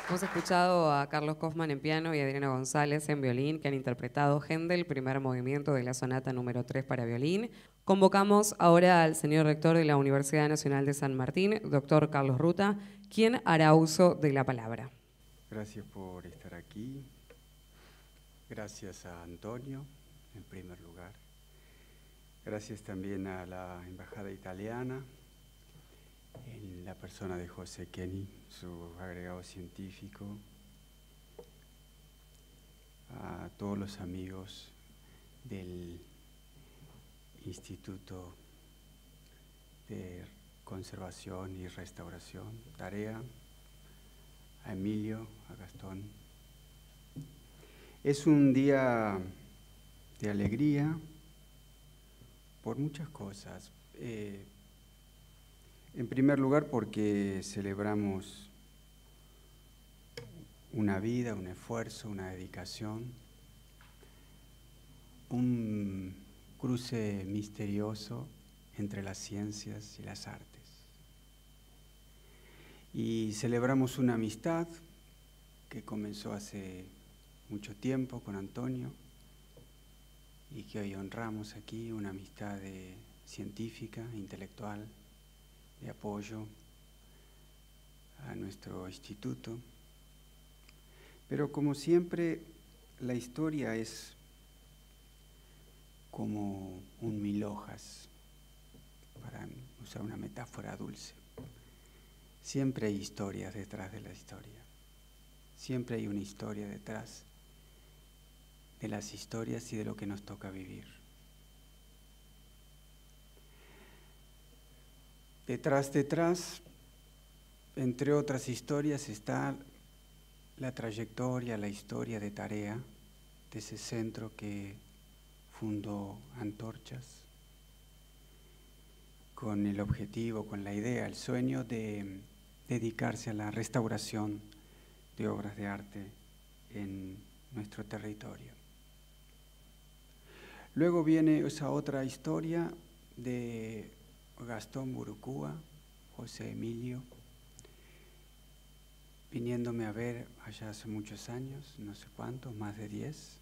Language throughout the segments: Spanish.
Hemos escuchado a Carlos Kaufmann en piano y a Adriana González en violín, que han interpretado Händel, primer movimiento de la sonata número 3 para violín. Convocamos ahora al señor rector de la Universidad Nacional de San Martín, doctor Carlos Ruta, quien hará uso de la palabra. Gracias por estar aquí. Gracias a Antonio, en primer lugar. Gracias también a la Embajada Italiana, en la persona de José Kenny, su agregado científico, a todos los amigos del Instituto de Conservación y Restauración, Tarea, a Emilio, a Gastón. Es un día de alegría por muchas cosas. En primer lugar, porque celebramos una vida, un esfuerzo, una dedicación, un cruce misterioso entre las ciencias y las artes. Y celebramos una amistad que comenzó hace mucho tiempo con Antonio y que hoy honramos aquí, una amistad científica, intelectual, de apoyo a nuestro instituto. Pero como siempre, la historia es como un mil hojas, para usar una metáfora dulce. Siempre hay historias detrás de la historia. Siempre hay una historia detrás de las historias y de lo que nos toca vivir. Detrás, entre otras historias, está la trayectoria, la historia de Tarea, de ese centro que fundó Antorchas, con el objetivo, con la idea, el sueño de dedicarse a la restauración de obras de arte en nuestro territorio. Luego viene esa otra historia de Gastón Burucúa, José Emilio, viniéndome a ver allá hace muchos años, no sé cuántos, más de 10.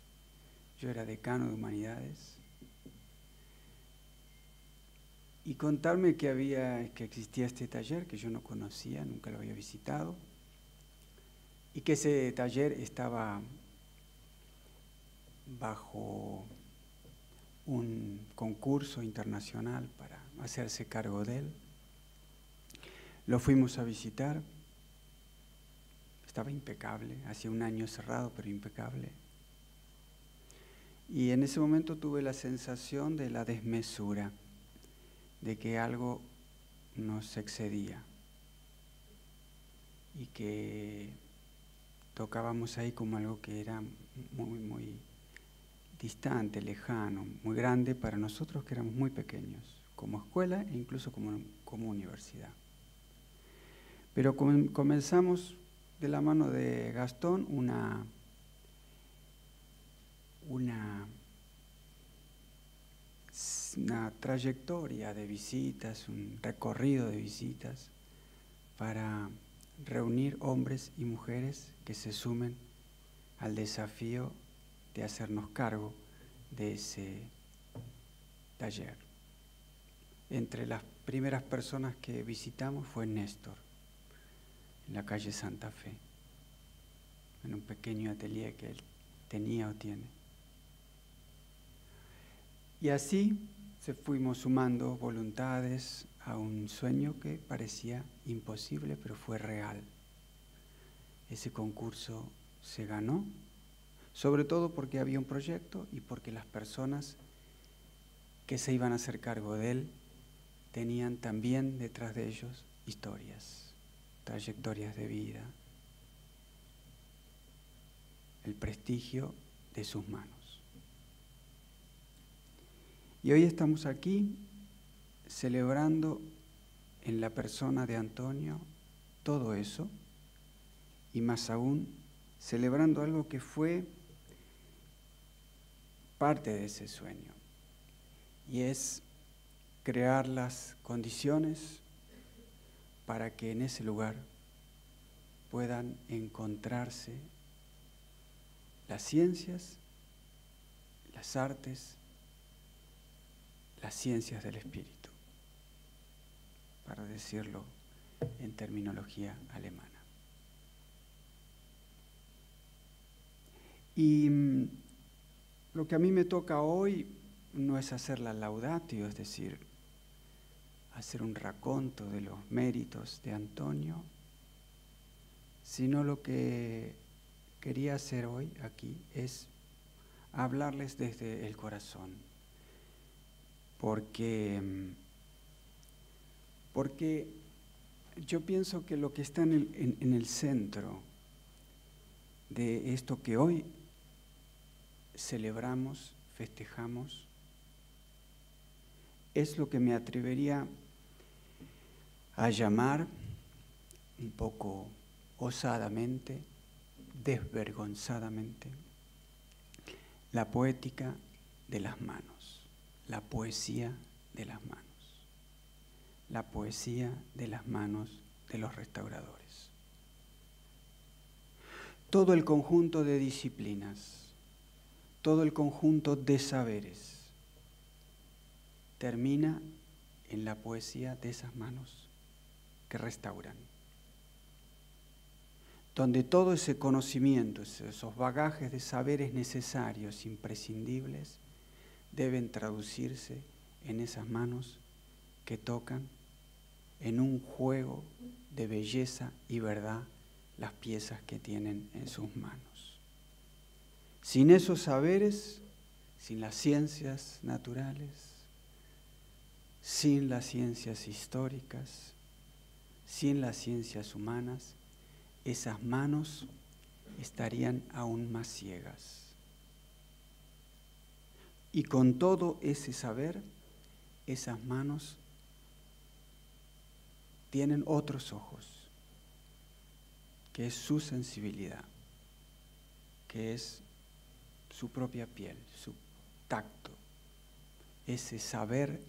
Yo era decano de Humanidades. Y contarme que existía este taller que yo no conocía, nunca lo había visitado, y que ese taller estaba bajo un concurso internacional para hacerse cargo de él. Lo fuimos a visitar, estaba impecable, hacía un año cerrado, pero impecable. Y en ese momento tuve la sensación de la desmesura, de que algo nos excedía y que tocábamos ahí como algo que era muy, muy distante, lejano, muy grande para nosotros que éramos muy pequeños, como escuela e incluso como universidad. Pero comenzamos de la mano de Gastón una trayectoria de visitas, un recorrido de visitas para reunir hombres y mujeres que se sumen al desafío de hacernos cargo de ese taller. Entre las primeras personas que visitamos fue Néstor, en la calle Santa Fe, en un pequeño atelier que él tenía o tiene. Y así se fuimos sumando voluntades a un sueño que parecía imposible, pero fue real. Ese concurso se ganó, sobre todo porque había un proyecto y porque las personas que se iban a hacer cargo de él tenían también detrás de ellos historias, trayectorias de vida, el prestigio de sus manos. Y hoy estamos aquí celebrando en la persona de Antonio todo eso, y más aún celebrando algo que fue parte de ese sueño, y es crear las condiciones para que en ese lugar puedan encontrarse las ciencias, las artes, las ciencias del espíritu, para decirlo en terminología alemana. Y lo que a mí me toca hoy no es hacer la laudatio, es decir, hacer un raconto de los méritos de Antonio, sino lo que quería hacer hoy aquí es hablarles desde el corazón, porque yo pienso que lo que está en el centro de esto que hoy celebramos, festejamos, es lo que me atrevería a llamar, un poco osadamente, desvergonzadamente, la poética de las manos, la poesía de las manos, la poesía de las manos de los restauradores. Todo el conjunto de disciplinas, todo el conjunto de saberes termina en la poesía de esas manos que restauran, donde todo ese conocimiento, esos bagajes de saberes necesarios, imprescindibles, deben traducirse en esas manos que tocan en un juego de belleza y verdad las piezas que tienen en sus manos. Sin esos saberes, sin las ciencias naturales, sin las ciencias históricas, sin las ciencias humanas, esas manos estarían aún más ciegas. Y con todo ese saber, esas manos tienen otros ojos, que es su sensibilidad, que es su propia piel, su tacto, ese saber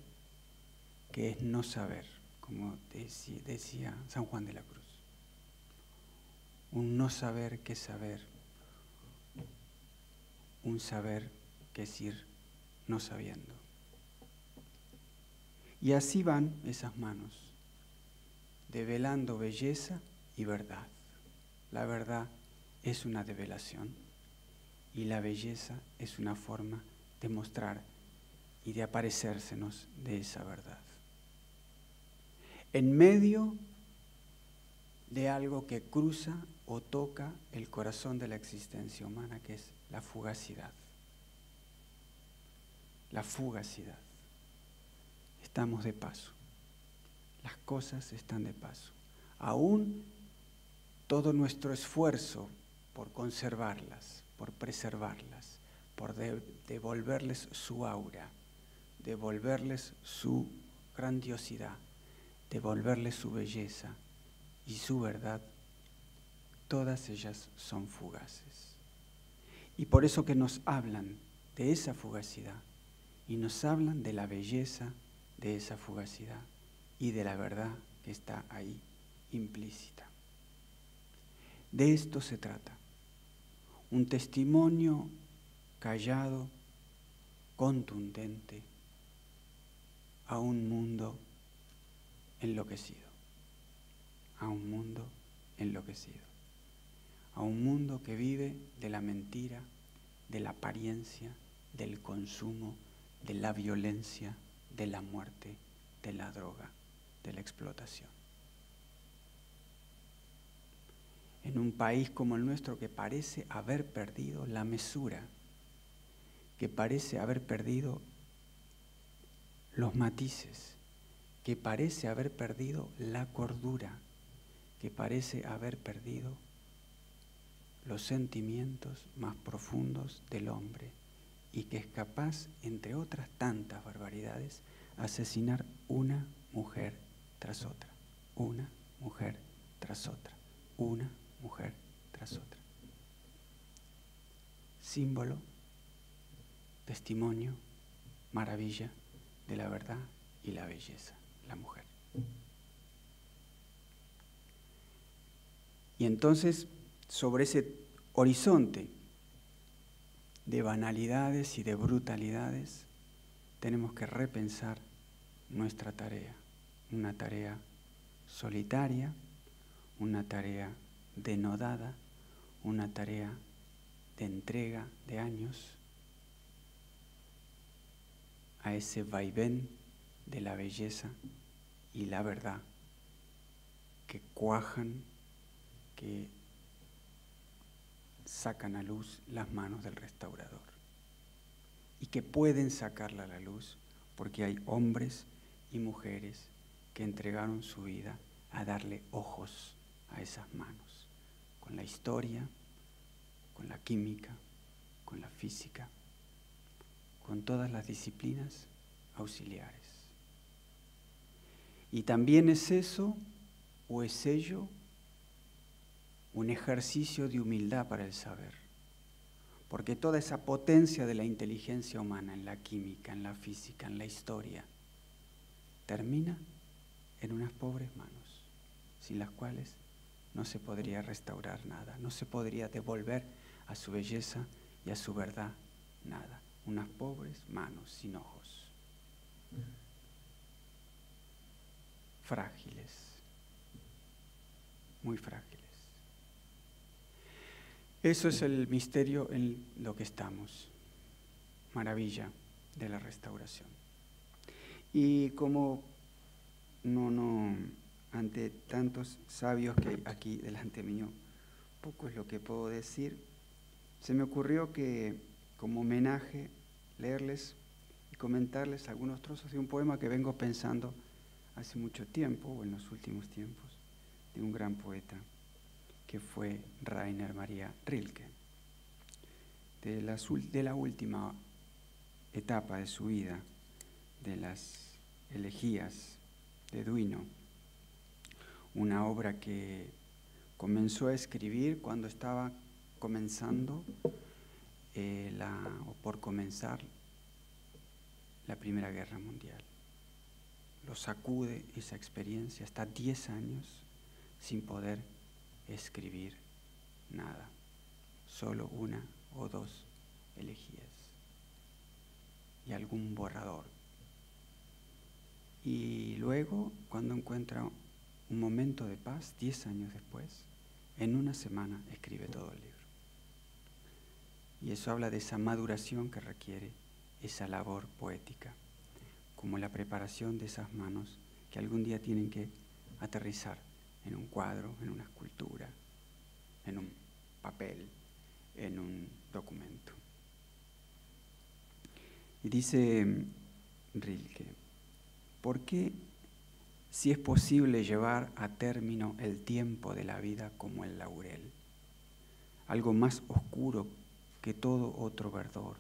que es no saber, como decía San Juan de la Cruz. Un no saber que saber, un saber que es ir no sabiendo. Y así van esas manos, develando belleza y verdad. La verdad es una develación y la belleza es una forma de mostrar y de aparecérsenos de esa verdad. En medio de algo que cruza o toca el corazón de la existencia humana, que es la fugacidad. La fugacidad. Estamos de paso. Las cosas están de paso. Aún todo nuestro esfuerzo por conservarlas, por preservarlas, por devolverles su aura, devolverles su grandiosidad, devolverles su belleza y su verdad, todas ellas son fugaces. Y por eso que nos hablan de esa fugacidad y nos hablan de la belleza de esa fugacidad y de la verdad que está ahí implícita. De esto se trata. Un testimonio callado, contundente, a un mundo enloquecido. A un mundo enloquecido. A un mundo que vive de la mentira, de la apariencia, del consumo, de la violencia, de la muerte, de la droga, de la explotación. En un país como el nuestro que parece haber perdido la mesura, que parece haber perdido los matices, que parece haber perdido la cordura, que parece haber perdido los sentimientos más profundos del hombre y que es capaz, entre otras tantas barbaridades, asesinar una mujer tras otra, una mujer tras otra, una mujer tras otra. Símbolo, testimonio, maravilla de la verdad y la belleza, la mujer. Y entonces, sobre ese horizonte de banalidades y de brutalidades, tenemos que repensar nuestra tarea, una tarea solitaria, una tarea denodada, una tarea de entrega de años a ese vaivén de la belleza y la verdad que cuajan, que sacan a luz las manos del restaurador y que pueden sacarla a la luz porque hay hombres y mujeres que entregaron su vida a darle ojos a esas manos, con la historia, con la química, con la física, con todas las disciplinas auxiliares. Y también es eso, o es ello, un ejercicio de humildad para el saber, porque toda esa potencia de la inteligencia humana en la química, en la física, en la historia, termina en unas pobres manos, sin las cuales no se podría restaurar nada, no se podría devolver a su belleza y a su verdad nada. Unas pobres manos sin ojos, frágiles, muy frágiles. Eso es el misterio en lo que estamos, maravilla de la restauración. Y como ante tantos sabios que hay aquí delante mío, poco es lo que puedo decir, se me ocurrió que como homenaje leerles y comentarles algunos trozos de un poema que vengo pensando hace mucho tiempo, o en los últimos tiempos, de un gran poeta que fue Rainer Maria Rilke. De la última etapa de su vida, de las elegías de Duino, una obra que comenzó a escribir cuando estaba comenzando o por comenzar la Primera Guerra Mundial. Lo sacude esa experiencia, está 10 años sin poder escribir nada, solo una o dos elegías y algún borrador. Y luego, cuando encuentra un momento de paz, 10 años después, en una semana escribe todo el libro. Y eso habla de esa maduración que requiere esa labor poética, como la preparación de esas manos que algún día tienen que aterrizar en un cuadro, en una escultura, en un papel, en un documento. Y dice Rilke, ¿por qué, si es posible llevar a término el tiempo de la vida como el laurel, algo más oscuro que todo otro verdor,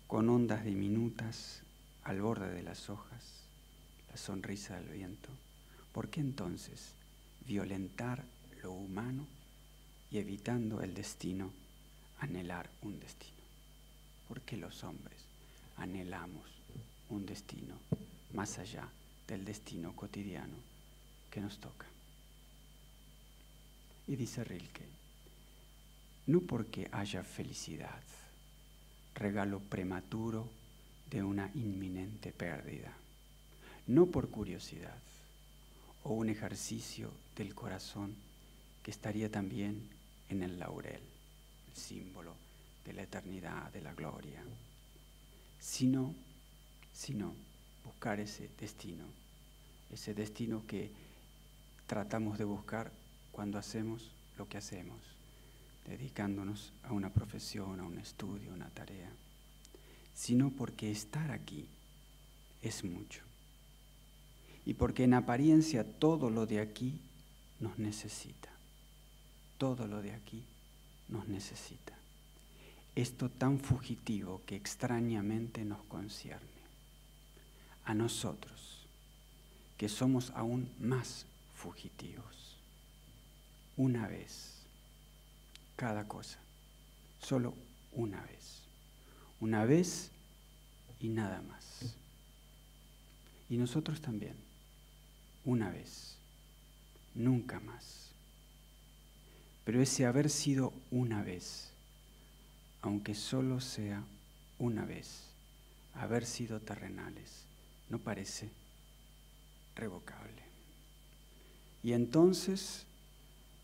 con ondas diminutas al borde de las hojas, la sonrisa del viento, ¿por qué entonces violentar lo humano y evitando el destino, anhelar un destino? ¿Por qué los hombres anhelamos un destino más allá del destino cotidiano que nos toca? Y dice Rilke, no porque haya felicidad, regalo prematuro de una inminente pérdida, no por curiosidad o un ejercicio del corazón que estaría también en el laurel, el símbolo de la eternidad, de la gloria, sino buscar ese destino que tratamos de buscar cuando hacemos lo que hacemos, dedicándonos a una profesión, a un estudio, a una tarea, sino porque estar aquí es mucho. Y porque en apariencia todo lo de aquí nos necesita. Todo lo de aquí nos necesita. Esto tan fugitivo que extrañamente nos concierne. A nosotros, que somos aún más fugitivos. Una vez, cada cosa, solo una vez. Una vez y nada más. Y nosotros también, una vez, nunca más. pero ese haber sido una vez, aunque solo sea una vez, haber sido terrenales, no parece revocable. Y entonces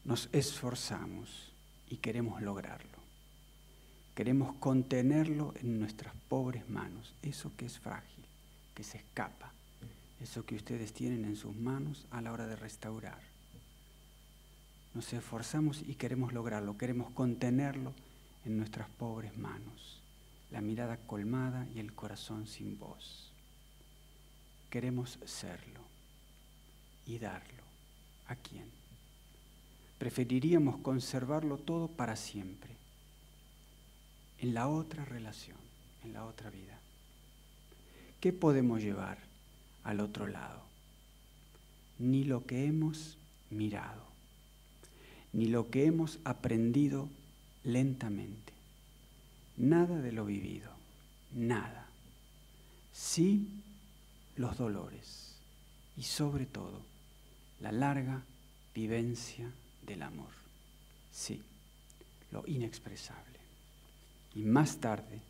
nos esforzamos y queremos lograrlo. Queremos contenerlo en nuestras pobres manos, eso que es frágil, que se escapa, eso que ustedes tienen en sus manos a la hora de restaurar. Nos esforzamos y queremos lograrlo, queremos contenerlo en nuestras pobres manos, la mirada colmada y el corazón sin voz. Queremos serlo y darlo. ¿A quién? Preferiríamos conservarlo todo para siempre, en la otra relación, en la otra vida. ¿Qué podemos llevar al otro lado? Ni lo que hemos mirado, ni lo que hemos aprendido lentamente. Nada de lo vivido, nada. Sí, los dolores y sobre todo la larga vivencia del amor. Sí, lo inexpresable. Y más tarde,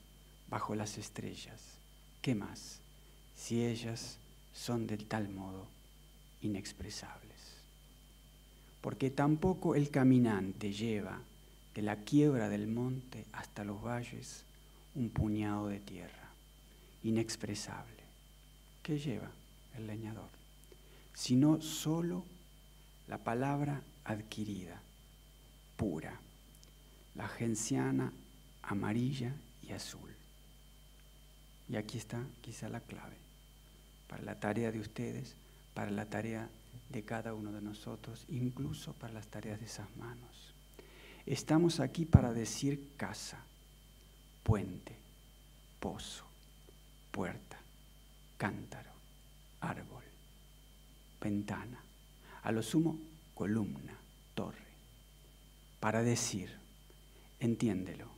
bajo las estrellas, ¿qué más? Si ellas son de tal modo inexpresables. Porque tampoco el caminante lleva de la quiebra del monte hasta los valles un puñado de tierra inexpresable. ¿Qué lleva el leñador? Sino solo la palabra adquirida, pura, la genciana amarilla y azul. Y aquí está quizá la clave para la tarea de ustedes, para la tarea de cada uno de nosotros, incluso para las tareas de esas manos. Estamos aquí para decir casa, puente, pozo, puerta, cántaro, árbol, ventana, a lo sumo columna, torre, para decir, entiéndelo,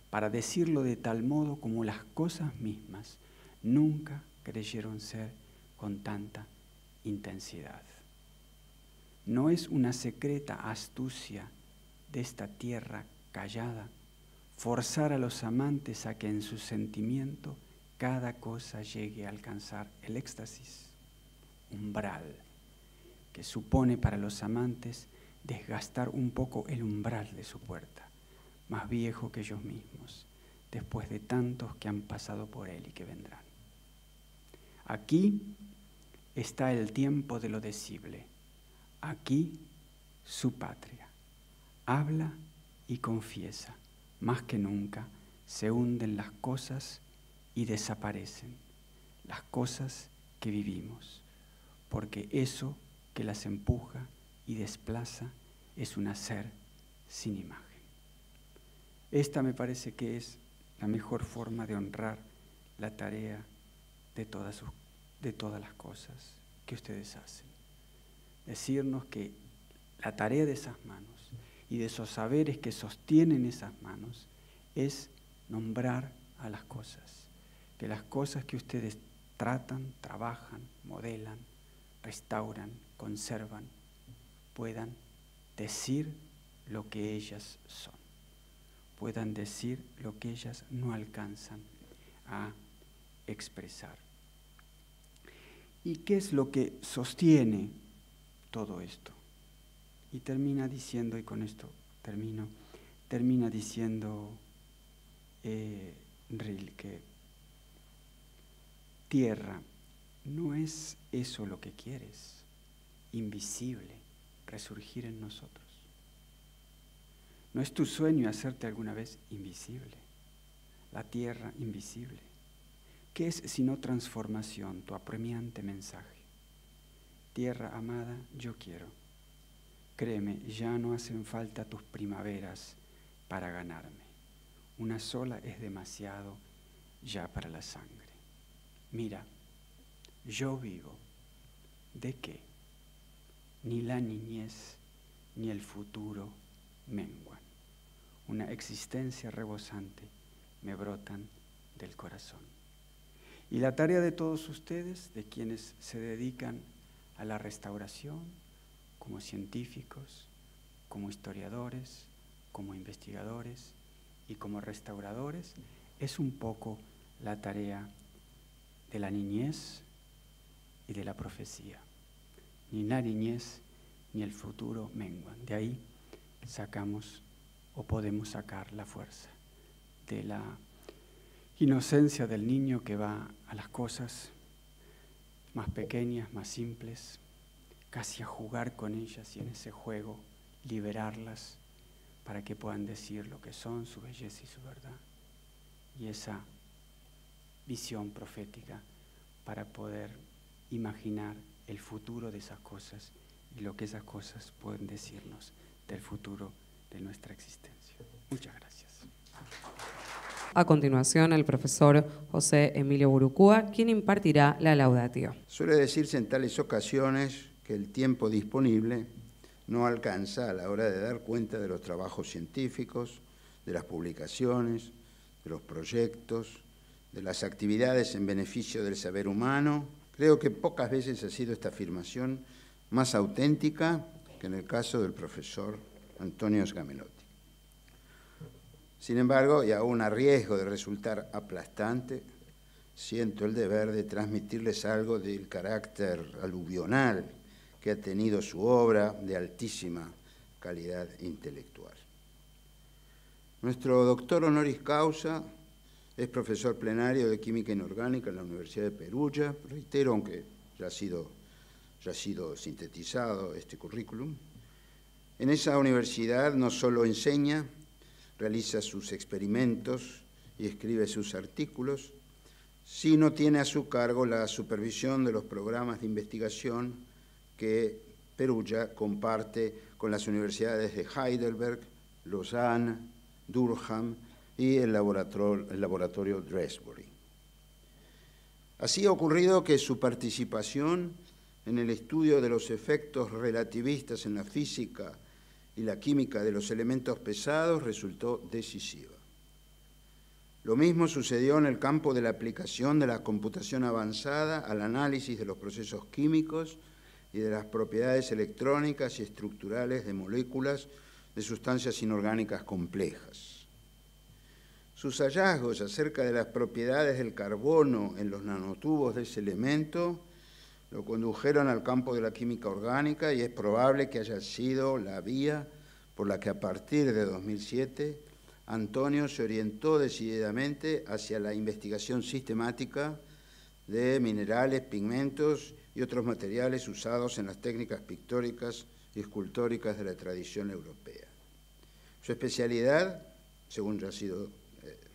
para decirlo de tal modo como las cosas mismas nunca creyeron ser con tanta intensidad. No es una secreta astucia de esta tierra callada forzar a los amantes a que en su sentimiento cada cosa llegue a alcanzar el éxtasis, umbral, que supone para los amantes desgastar un poco el umbral de su puerta, más viejo que ellos mismos, después de tantos que han pasado por él y que vendrán. Aquí está el tiempo de lo decible, aquí su patria. Habla y confiesa, más que nunca se hunden las cosas y desaparecen, las cosas que vivimos, porque eso que las empuja y desplaza es un hacer sin imagen. Esta me parece que es la mejor forma de honrar la tarea de todas las cosas que ustedes hacen. Decirnos que la tarea de esas manos y de esos saberes que sostienen esas manos es nombrar a las cosas, que las cosas que ustedes tratan, trabajan, modelan, restauran, conservan, puedan decir lo que ellas son, puedan decir lo que ellas no alcanzan a expresar. ¿Y qué es lo que sostiene todo esto? Y termina diciendo, y con esto termina diciendo Rilke, tierra, ¿no es eso lo que quieres? Invisible, resurgir en nosotros. ¿No es tu sueño hacerte alguna vez invisible? La tierra invisible. ¿Qué es sino transformación, tu apremiante mensaje? Tierra amada, yo quiero. Créeme, ya no hacen falta tus primaveras para ganarme. Una sola es demasiado ya para la sangre. Mira, yo vivo. ¿De qué? Ni la niñez ni el futuro menguan. Una existencia rebosante me brotan del corazón. Y la tarea de todos ustedes, de quienes se dedican a la restauración, como científicos, como historiadores, como investigadores y como restauradores, es un poco la tarea de la niñez y de la profecía. Ni la niñez ni el futuro menguan. De ahí sacamos o podemos sacar la fuerza de la inocencia del niño que va a las cosas más pequeñas, más simples, casi a jugar con ellas y en ese juego liberarlas para que puedan decir lo que son, su belleza y su verdad. Y esa visión profética para poder imaginar el futuro de esas cosas y lo que esas cosas pueden decirnos del futuro de nuestra existencia. Muchas gracias. A continuación, el profesor José Emilio Burucúa, quien impartirá la laudatio. Suele decirse en tales ocasiones que el tiempo disponible no alcanza a la hora de dar cuenta de los trabajos científicos, de las publicaciones, de los proyectos, de las actividades en beneficio del saber humano. Creo que pocas veces ha sido esta afirmación más auténtica que en el caso del profesor Antonio Sgamelotti. Sin embargo, y aún a riesgo de resultar aplastante, siento el deber de transmitirles algo del carácter aluvional que ha tenido su obra de altísima calidad intelectual. Nuestro doctor honoris causa es profesor plenario de Química Inorgánica en la Universidad de Perugia. Reitero, aunque ya ha sido sintetizado este currículum. En esa universidad no solo enseña, realiza sus experimentos y escribe sus artículos, sino tiene a su cargo la supervisión de los programas de investigación que Perugia comparte con las universidades de Heidelberg, Lausanne, Durham y el laboratorio Dresbury. Así ha ocurrido que su participación en el estudio de los efectos relativistas en la física y la química de los elementos pesados resultó decisiva. Lo mismo sucedió en el campo de la aplicación de la computación avanzada al análisis de los procesos químicos y de las propiedades electrónicas y estructurales de moléculas de sustancias inorgánicas complejas. Sus hallazgos acerca de las propiedades del carbono en los nanotubos de ese elemento lo condujeron al campo de la química orgánica y es probable que haya sido la vía por la que a partir de 2007 Antonio se orientó decididamente hacia la investigación sistemática de minerales, pigmentos y otros materiales usados en las técnicas pictóricas y escultóricas de la tradición europea. Su especialidad, según ya ha sido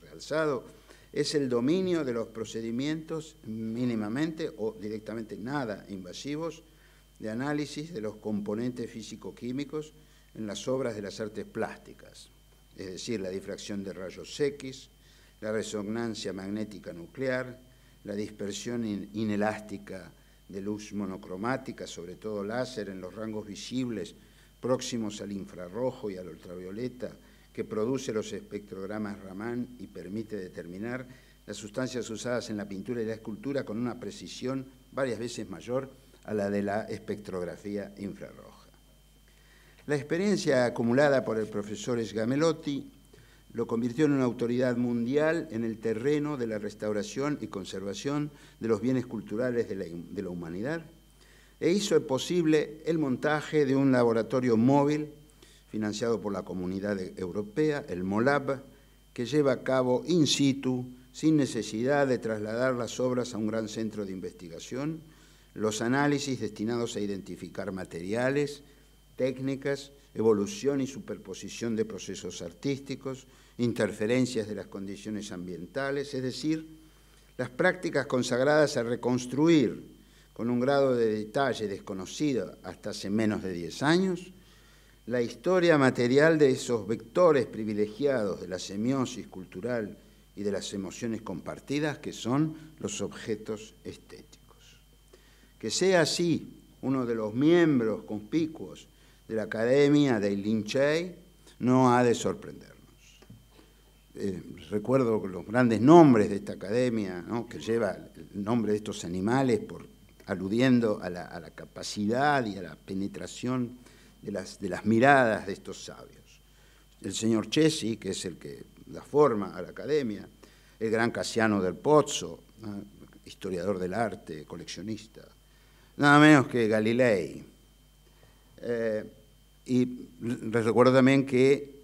realzado, es el dominio de los procedimientos mínimamente o directamente nada invasivos de análisis de los componentes físico-químicos en las obras de las artes plásticas, es decir, la difracción de rayos X, la resonancia magnética nuclear, la dispersión inelástica de luz monocromática, sobre todo láser, en los rangos visibles próximos al infrarrojo y al ultravioleta, que produce los espectrogramas Raman y permite determinar las sustancias usadas en la pintura y la escultura con una precisión varias veces mayor a la de la espectrografía infrarroja. La experiencia acumulada por el profesor Sgamelotti lo convirtió en una autoridad mundial en el terreno de la restauración y conservación de los bienes culturales de la humanidad e hizo posible el montaje de un laboratorio móvil financiado por la Comunidad Europea, el MOLAB, que lleva a cabo in situ, sin necesidad de trasladar las obras a un gran centro de investigación, los análisis destinados a identificar materiales, técnicas, evolución y superposición de procesos artísticos, interferencias de las condiciones ambientales, es decir, las prácticas consagradas a reconstruir con un grado de detalle desconocido hasta hace menos de 10 años, la historia material de esos vectores privilegiados de la semiosis cultural y de las emociones compartidas que son los objetos estéticos. Que sea así uno de los miembros conspicuos de la Academia del Lincei no ha de sorprendernos. Recuerdo los grandes nombres de esta academia, ¿no?, que lleva el nombre de estos animales aludiendo a la capacidad y a la penetración de las miradas de estos sabios. el señor Chesi, que es el que da forma a la academia, el gran Casiano del Pozzo, historiador del arte, coleccionista, nada menos que Galilei. Y les recuerdo también que,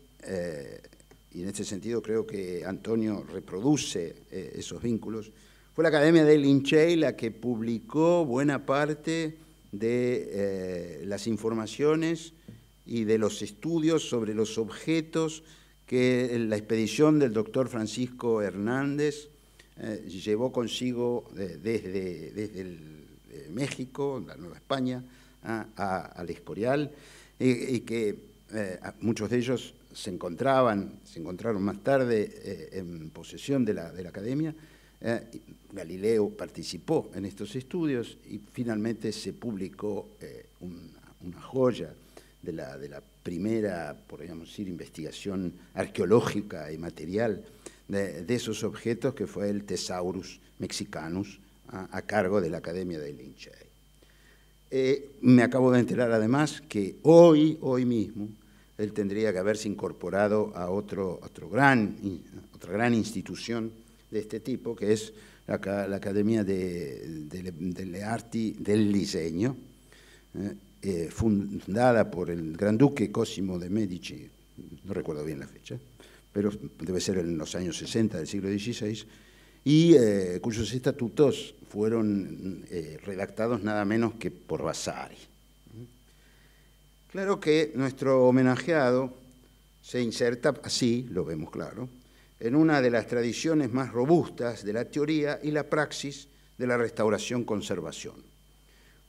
y en este sentido creo que Antonio reproduce esos vínculos, fue la Academia del Lincei la que publicó buena parte de las informaciones y de los estudios sobre los objetos que la expedición del doctor Francisco Hernández llevó consigo desde México, la Nueva España, al Escorial, y que muchos de ellos se encontraron más tarde en posesión de la Academia. Galileo participó en estos estudios y finalmente se publicó una joya de la primera, podríamos decir, investigación arqueológica y material de esos objetos, que fue el Thesaurus Mexicanus, a cargo de la Academia del Lincei. Me acabo de enterar además que hoy mismo él tendría que haberse incorporado a otra gran institución de este tipo, que es la Academia delle Arti del Disegno, fundada por el Gran Duque Cosimo de Medici, no recuerdo bien la fecha, pero debe ser en los años 60 del siglo XVI, y cuyos estatutos fueron redactados nada menos que por Vasari. Claro que nuestro homenajeado se inserta, así lo vemos claro, en una de las tradiciones más robustas de la teoría y la praxis de la restauración-conservación,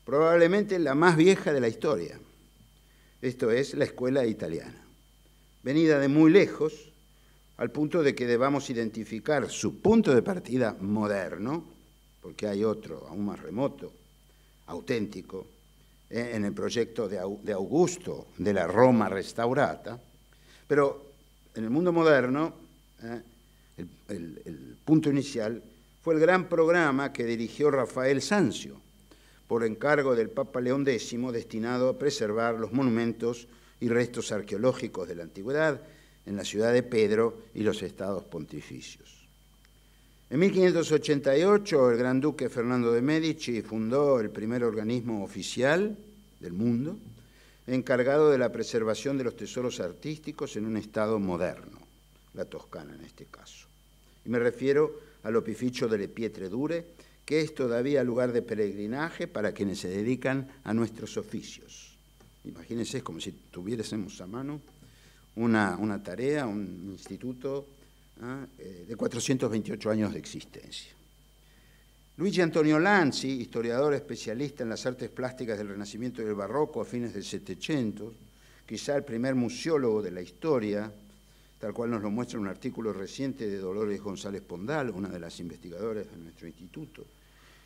probablemente la más vieja de la historia, esto es, la escuela italiana, venida de muy lejos, al punto de que debamos identificar su punto de partida moderno, porque hay otro aún más remoto, auténtico, en el proyecto de Augusto de la Roma restaurata, pero en el mundo moderno el punto inicial fue el gran programa que dirigió Rafael Sanzio, por encargo del Papa León X, destinado a preservar los monumentos y restos arqueológicos de la antigüedad en la ciudad de Pedro y los estados pontificios. En 1588, el gran duque Fernando de Medici fundó el primer organismo oficial del mundo, encargado de la preservación de los tesoros artísticos en un estado moderno, la Toscana en este caso. Y me refiero al Opificio delle Pietre Dure, que es todavía lugar de peregrinaje para quienes se dedican a nuestros oficios. Imagínense, es como si tuviésemos a mano una tarea, un instituto de 428 años de existencia. Luigi Antonio Lanzi, historiador especialista en las artes plásticas del Renacimiento y del Barroco a fines del 700, quizá el primer museólogo de la historia, tal cual nos lo muestra un artículo reciente de Dolores González Pondal, una de las investigadoras de nuestro instituto,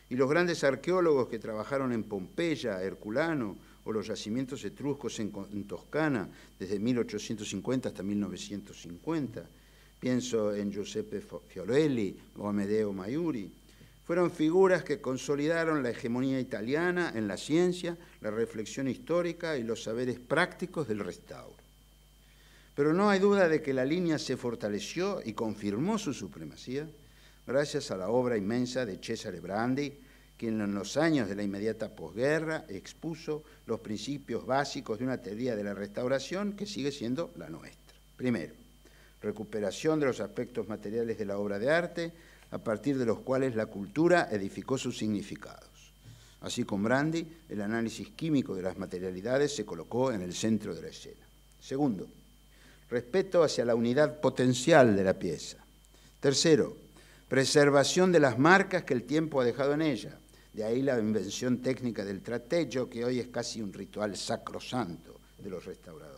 y los grandes arqueólogos que trabajaron en Pompeya, Herculano, o los yacimientos etruscos en Toscana desde 1850 hasta 1950, pienso en Giuseppe Fiorelli o Amedeo Maiuri, fueron figuras que consolidaron la hegemonía italiana en la ciencia, la reflexión histórica y los saberes prácticos del restauro. Pero no hay duda de que la línea se fortaleció y confirmó su supremacía gracias a la obra inmensa de Cesare Brandi, quien en los años de la inmediata posguerra expuso los principios básicos de una teoría de la restauración que sigue siendo la nuestra. Primero, recuperación de los aspectos materiales de la obra de arte, a partir de los cuales la cultura edificó sus significados. Así con Brandi, el análisis químico de las materialidades se colocó en el centro de la escena. Segundo, respeto hacia la unidad potencial de la pieza. Tercero, preservación de las marcas que el tiempo ha dejado en ella. De ahí la invención técnica del tratteggio, que hoy es casi un ritual sacrosanto de los restauradores.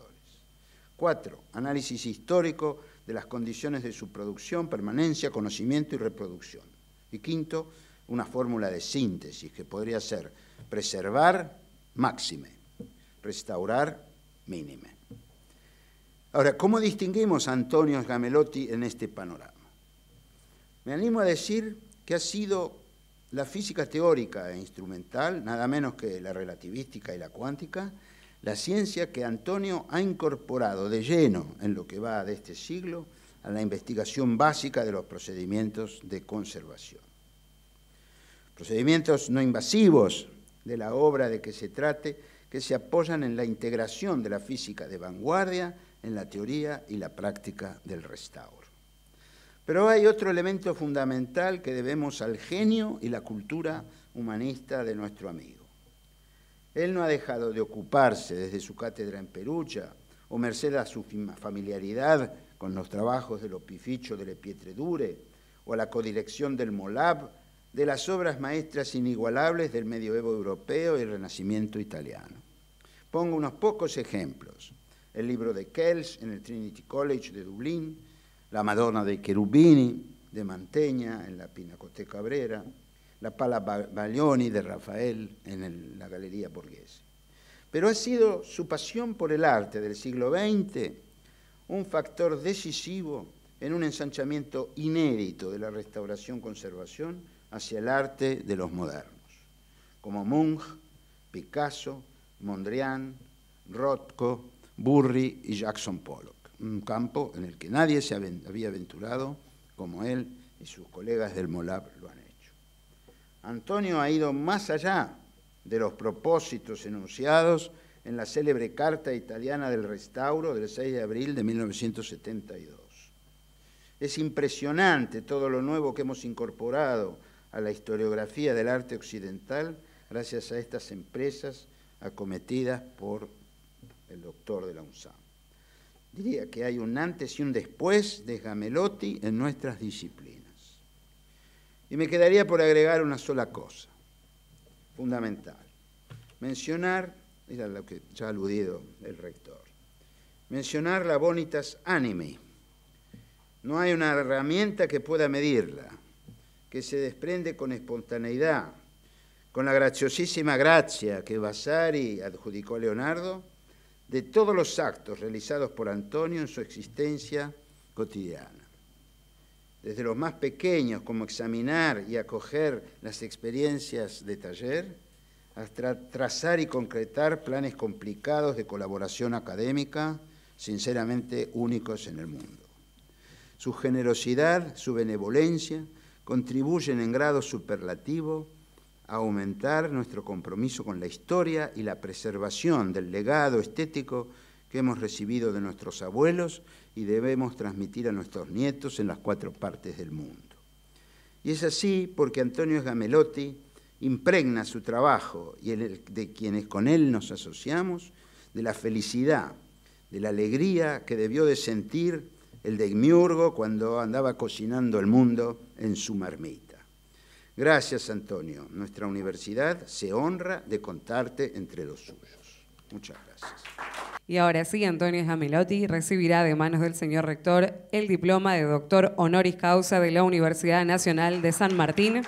4. Análisis histórico de las condiciones de su producción, permanencia, conocimiento y reproducción. Y 5, una fórmula de síntesis que podría ser preservar máxime, restaurar mínime. Ahora, ¿cómo distinguimos a Antonio Sgamelotti en este panorama? Me animo a decir que ha sido la física teórica e instrumental, nada menos que la relativística y la cuántica, La ciencia que Antonio ha incorporado de lleno en lo que va de este siglo a la investigación básica de los procedimientos de conservación. Procedimientos no invasivos de la obra de que se trate, que se apoyan en la integración de la física de vanguardia en la teoría y la práctica del restauro. Pero hay otro elemento fundamental que debemos al genio y la cultura humanista de nuestro amigo. Él no ha dejado de ocuparse desde su cátedra en Perugia, o merced a su familiaridad con los trabajos del Opificio delle Pietredure, o a la codirección del Molab, de las obras maestras inigualables del medioevo europeo y el Renacimiento italiano. Pongo unos pocos ejemplos. El libro de Kells en el Trinity College de Dublín, la Madonna dei Cherubini de Mantegna en la Pinacoteca Cabrera, la Pala Baglioni de Rafael en la Galería Borghese. Pero ha sido su pasión por el arte del siglo XX un factor decisivo en un ensanchamiento inédito de la restauración-conservación hacia el arte de los modernos, como Munch, Picasso, Mondrian, Rothko, Burri y Jackson Pollock, un campo en el que nadie se había aventurado como él y sus colegas del Molab lo han hecho. Antonio ha ido más allá de los propósitos enunciados en la célebre Carta Italiana del Restauro del 6 de abril de 1972. Es impresionante todo lo nuevo que hemos incorporado a la historiografía del arte occidental gracias a estas empresas acometidas por el doctor de la UNSAM. Diría que hay un antes y un después de Gamelotti en nuestras disciplinas. Y me quedaría por agregar una sola cosa, fundamental. Mencionar, era lo que ya ha aludido el rector, mencionar la bonitas animi. No hay una herramienta que pueda medirla, que se desprende con espontaneidad, con la graciosísima gracia que Vasari adjudicó a Leonardo, de todos los actos realizados por Antonio en su existencia cotidiana. Desde los más pequeños, como examinar y acoger las experiencias de taller, hasta trazar y concretar planes complicados de colaboración académica, sinceramente únicos en el mundo. Su generosidad, su benevolencia, contribuyen en grado superlativo a aumentar nuestro compromiso con la historia y la preservación del legado estético que hemos recibido de nuestros abuelos y debemos transmitir a nuestros nietos en las 4 partes del mundo. Y es así porque Antonio Gamelotti impregna su trabajo y el de quienes con él nos asociamos de la felicidad, de la alegría que debió de sentir el demiurgo cuando andaba cocinando el mundo en su marmita. Gracias, Antonio. Nuestra universidad se honra de contarte entre los suyos. Muchas gracias. Y ahora sí, Antonio Gamelotti recibirá de manos del señor rector el diploma de doctor honoris causa de la Universidad Nacional de San Martín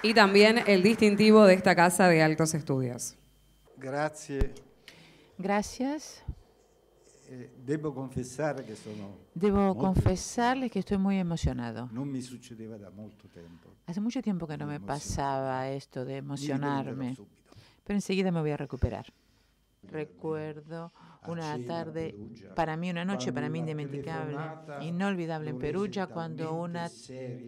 y también el distintivo de esta Casa de Altos Estudios. Grazie. Gracias. Debo confesarles que estoy muy emocionado. Non mi succedeva da molto tempo. Hace mucho tiempo que no me pasaba esto de emocionarme, pero enseguida me voy a recuperar. Recuerdo una tarde, para mí una noche, para mí indimenticable, inolvidable en Perugia, cuando un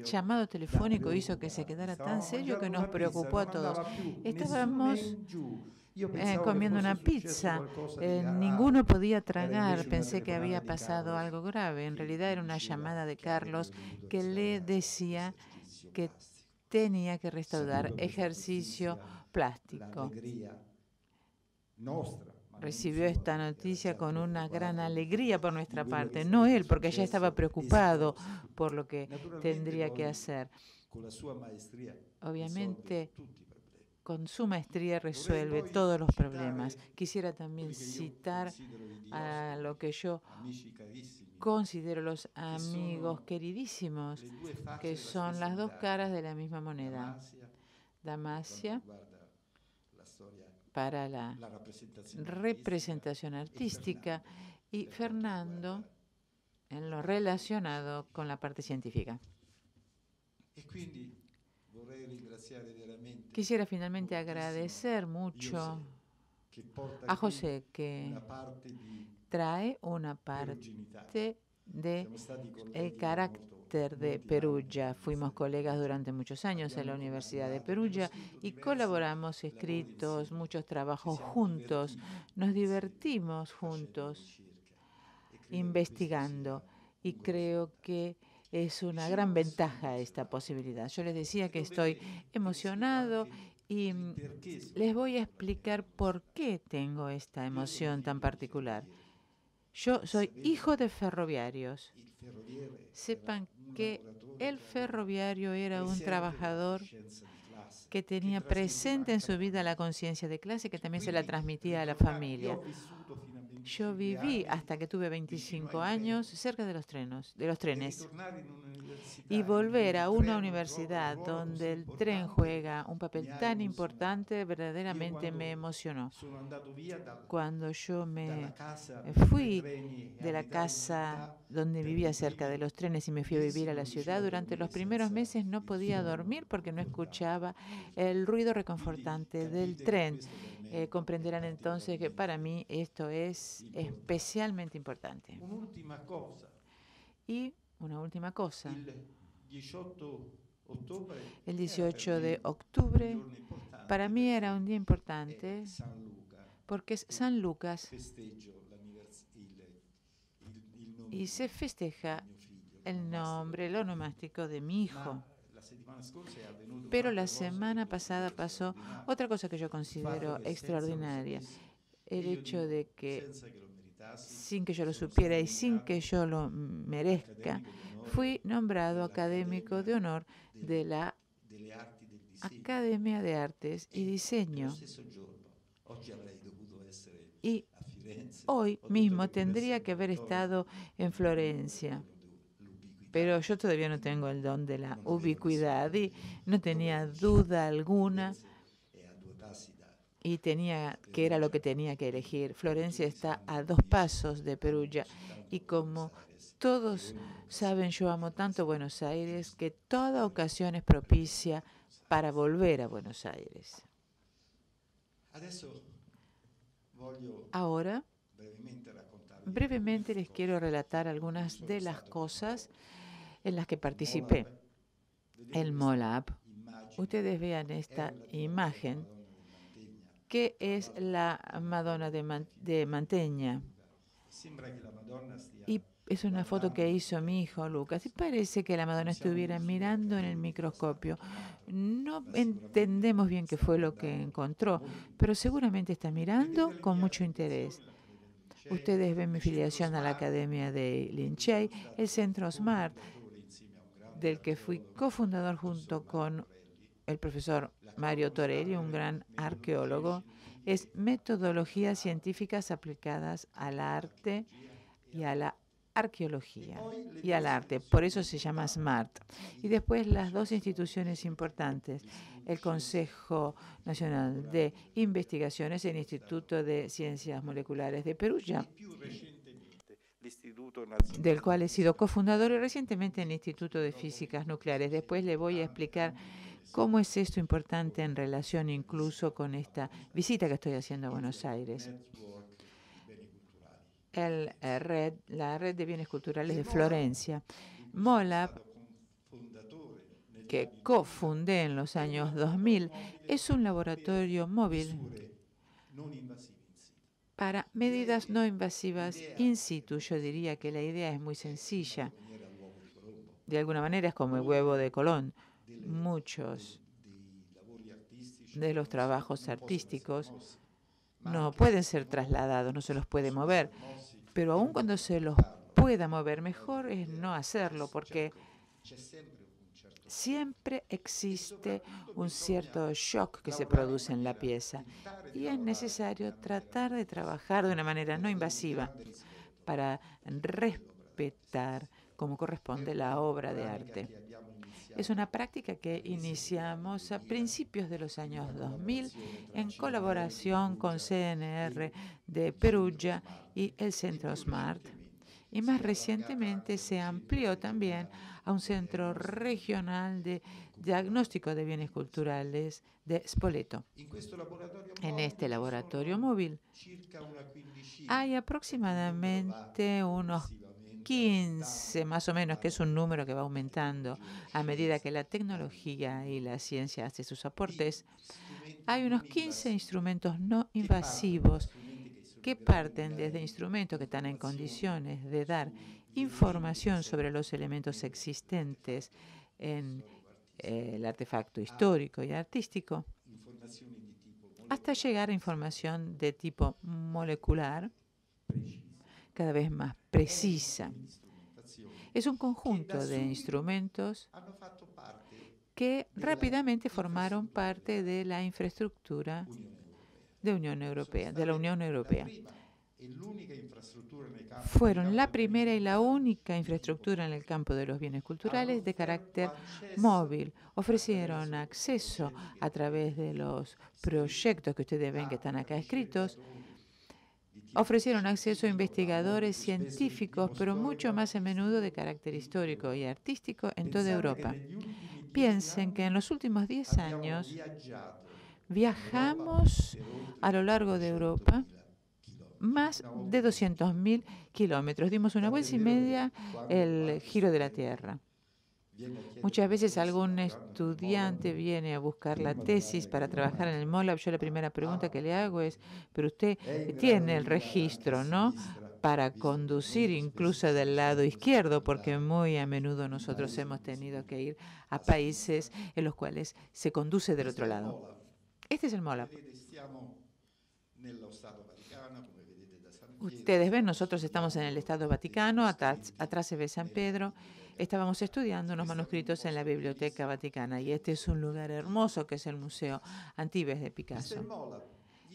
llamado telefónico hizo que se quedara tan serio que nos preocupó a todos. Estábamos comiendo una pizza, ninguno podía tragar, pensé que había pasado algo grave. En realidad era una llamada de Carlos que le decía que tenía que restaurar ejercicio plástico. Recibió esta noticia con una gran alegría por nuestra parte, no él, porque ya estaba preocupado por lo que tendría que hacer. Obviamente, con su maestría resuelve todos los problemas. Quisiera también citar a lo que yo considero los amigos queridísimos, que son las dos caras de la misma moneda. Damasia, para la representación artística, y Fernando en lo relacionado con la parte científica. Quisiera finalmente agradecer mucho a José, que trae una parte del carácter de Perugia. Fuimos colegas durante muchos años en la Universidad de Perugia y colaboramos escritos, muchos trabajos juntos. Nos divertimos juntos investigando y creo que es una gran ventaja esta posibilidad. Yo les decía que estoy emocionado y les voy a explicar por qué tengo esta emoción tan particular. Yo soy hijo de ferroviarios. Sepan que el ferroviario era un trabajador que tenía presente en su vida la conciencia de clase, que también se la transmitía a la familia. Yo viví hasta que tuve 25 años cerca de los trenes. Y volver a una universidad donde el tren juega un papel tan importante verdaderamente me emocionó. Cuando yo me fui de la casa donde vivía cerca de los trenes y me fui a vivir a la ciudad, durante los primeros meses no podía dormir porque no escuchaba el ruido reconfortante del tren. Comprenderán entonces que para mí esto es especialmente importante. Y una última cosa. El 18 de octubre para mí era un día importante porque es San Lucas y se festeja el nombre, el onomástico de mi hijo. Pero la semana pasada pasó otra cosa que yo considero extraordinaria. El hecho de que, sin que yo lo supiera y sin que yo lo merezca, fui nombrado académico de honor de la Academia de Artes y Diseño. Y hoy mismo tendría que haber estado en Florencia. Pero yo todavía no tengo el don de la ubicuidad y no tenía duda alguna y tenía que era lo que tenía que elegir. Florencia está a 2 pasos de Perugia y como todos saben, yo amo tanto Buenos Aires que toda ocasión es propicia para volver a Buenos Aires. Ahora, brevemente les quiero relatar algunas de las cosas en las que participé. El MOLAB. Ustedes vean esta imagen, que es la Madonna de Mantegna. Y es una foto que hizo mi hijo Lucas. Y parece que la Madonna estuviera mirando en el microscopio. No entendemos bien qué fue lo que encontró, pero seguramente está mirando con mucho interés. Ustedes ven mi filiación a la Academia de Lincei, el Centro SMART, del que fui cofundador junto con el profesor Mario Torelli, un gran arqueólogo, es metodologías científicas aplicadas al arte y a la arqueología y al arte. Por eso se llama SMART. Y después las 2 instituciones importantes, el Consejo Nacional de Investigaciones, el Instituto de Ciencias Moleculares de Perugia, del cual he sido cofundador y recientemente el Instituto de Físicas Nucleares. Después le voy a explicar cómo es esto importante en relación incluso con esta visita que estoy haciendo a Buenos Aires. La Red de Bienes Culturales de Florencia. MOLAB, que cofundé en los años 2000, es un laboratorio móvil para medidas no invasivas in situ. Yo diría que la idea es muy sencilla. De alguna manera es como el huevo de Colón. Muchos de los trabajos artísticos no pueden ser trasladados, no se los puede mover. Pero aun cuando se los pueda mover, mejor es no hacerlo, porque siempre existe un cierto shock que se produce en la pieza y es necesario tratar de trabajar de una manera no invasiva para respetar como corresponde la obra de arte. Es una práctica que iniciamos a principios de los años 2000 en colaboración con CNR de Perugia y el Centro SMART. y más recientemente se amplió también a un centro regional de diagnóstico de bienes culturales de Spoleto. En este laboratorio móvil hay aproximadamente unos 15, más o menos, que es un número que va aumentando a medida que la tecnología y la ciencia hace sus aportes. Hay unos 15 instrumentos no invasivos que parten desde instrumentos que están en condiciones de dar información sobre los elementos existentes en el artefacto histórico y artístico, hasta llegar a información de tipo molecular, cada vez más precisa. Es un conjunto de instrumentos que rápidamente formaron parte de la infraestructura de la Unión Europea. Fueron la primera y la única infraestructura en el campo de los bienes culturales de carácter móvil. Ofrecieron acceso a través de los proyectos que ustedes ven que están acá escritos. Ofrecieron acceso a investigadores científicos, pero mucho más a menudo de carácter histórico y artístico en toda Europa. Piensen que en los últimos 10 años viajamos a lo largo de Europa más de 200.000 kilómetros. Dimos una vuelta y media el giro de la Tierra. Muchas veces algún estudiante viene a buscar la tesis para trabajar en el MOLAB. Yo la primera pregunta que le hago es, pero usted tiene el registro, ¿no?, para conducir incluso del lado izquierdo, porque muy a menudo nosotros hemos tenido que ir a países en los cuales se conduce del otro lado. Este es el MOLAB. Ustedes ven, nosotros estamos en el Estado Vaticano, atrás se ve San Pedro. Estábamos estudiando unos manuscritos en la Biblioteca Vaticana y este es un lugar hermoso que es el Museo Antibes de Picasso.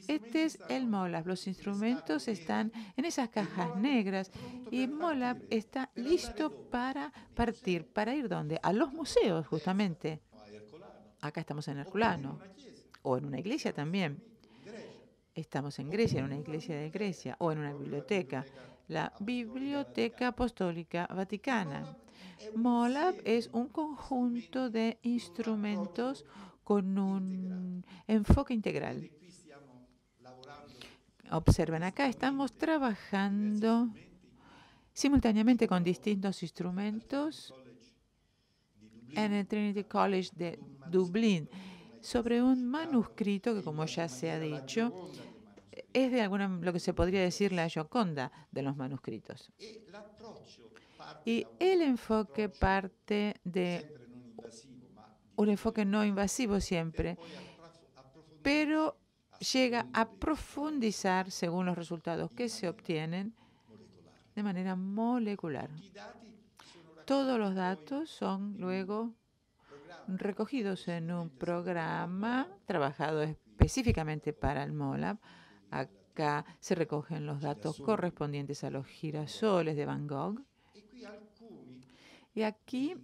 Este es el MOLAB. Los instrumentos están en esas cajas negras y MOLAB está listo para partir. ¿Para ir dónde? A los museos, justamente. Acá estamos en Herculano o en una iglesia también. Estamos en Grecia, en una iglesia de Grecia, o en una biblioteca, la Biblioteca Apostólica Vaticana. MOLAB es un conjunto de instrumentos con un enfoque integral. Observen acá, estamos trabajando simultáneamente con distintos instrumentos en el Trinity College de Dublín, sobre un manuscrito que, como ya se ha dicho, es de lo que se podría decir la Gioconda de los manuscritos. Y el enfoque parte de un enfoque no invasivo siempre, pero llega a profundizar según los resultados que se obtienen de manera molecular. Todos los datos son luego recogidos en un programa trabajado específicamente para el MOLAB. Acá se recogen los datos correspondientes a los girasoles de Van Gogh. Y aquí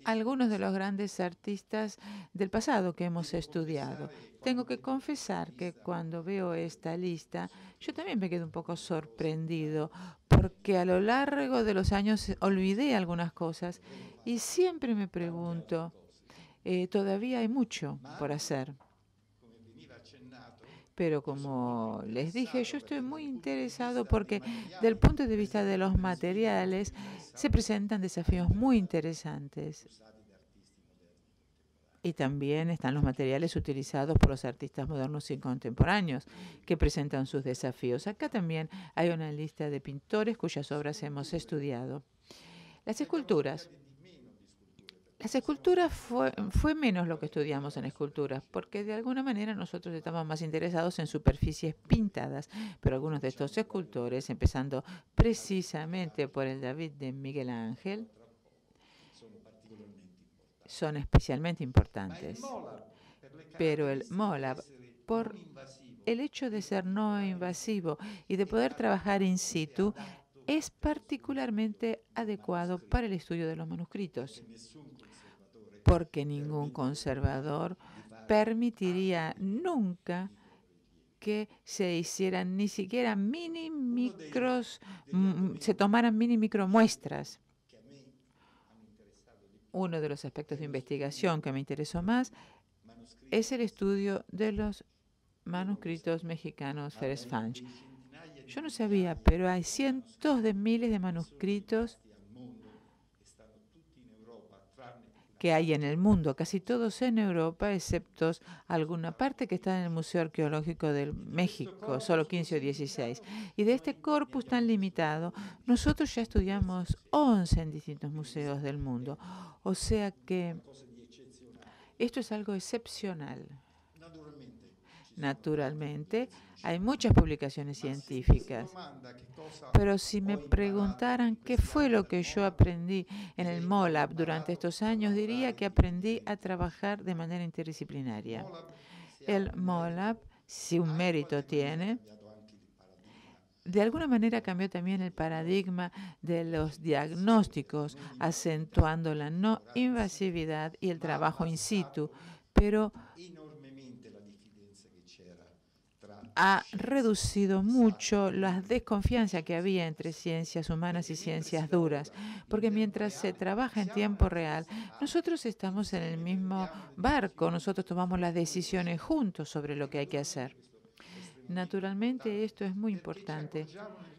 algunos de los grandes artistas del pasado que hemos estudiado. Tengo que confesar que cuando veo esta lista, yo también me quedo un poco sorprendido, porque a lo largo de los años olvidé algunas cosas y siempre me pregunto, todavía hay mucho por hacer. Pero como les dije, yo estoy muy interesado porque desde el punto de vista de los materiales se presentan desafíos muy interesantes. Y también están los materiales utilizados por los artistas modernos y contemporáneos que presentan sus desafíos. Acá también hay una lista de pintores cuyas obras hemos estudiado. Las esculturas. Las esculturas fue menos lo que estudiamos en esculturas, porque de alguna manera nosotros estamos más interesados en superficies pintadas, pero algunos de estos escultores, empezando precisamente por el David de Miguel Ángel, son especialmente importantes. Pero el MOLAB, por el hecho de ser no invasivo y de poder trabajar in situ, es particularmente adecuado para el estudio de los manuscritos, porque ningún conservador permitiría nunca que se hicieran ni siquiera se tomaran mini micromuestras. Uno de los aspectos de investigación que me interesó más es el estudio de los manuscritos mexicanos Ferenc Fanch. Yo no sabía, pero hay cientos de miles de manuscritos que hay en el mundo, casi todos en Europa, excepto alguna parte que está en el Museo Arqueológico de México, solo 15 o 16. Y de este corpus tan limitado, nosotros ya estudiamos 11 en distintos museos del mundo. O sea que esto es algo excepcional. Naturalmente, hay muchas publicaciones científicas, pero si me preguntaran qué fue lo que yo aprendí en el MOLAB durante estos años, diría que aprendí a trabajar de manera interdisciplinaria. El MOLAB, si un mérito tiene, de alguna manera cambió también el paradigma de los diagnósticos, acentuando la no invasividad y el trabajo in situ, pero ha reducido mucho la desconfianza que había entre ciencias humanas y ciencias duras, porque mientras se trabaja en tiempo real, nosotros estamos en el mismo barco, nosotros tomamos las decisiones juntos sobre lo que hay que hacer. Naturalmente, esto es muy importante,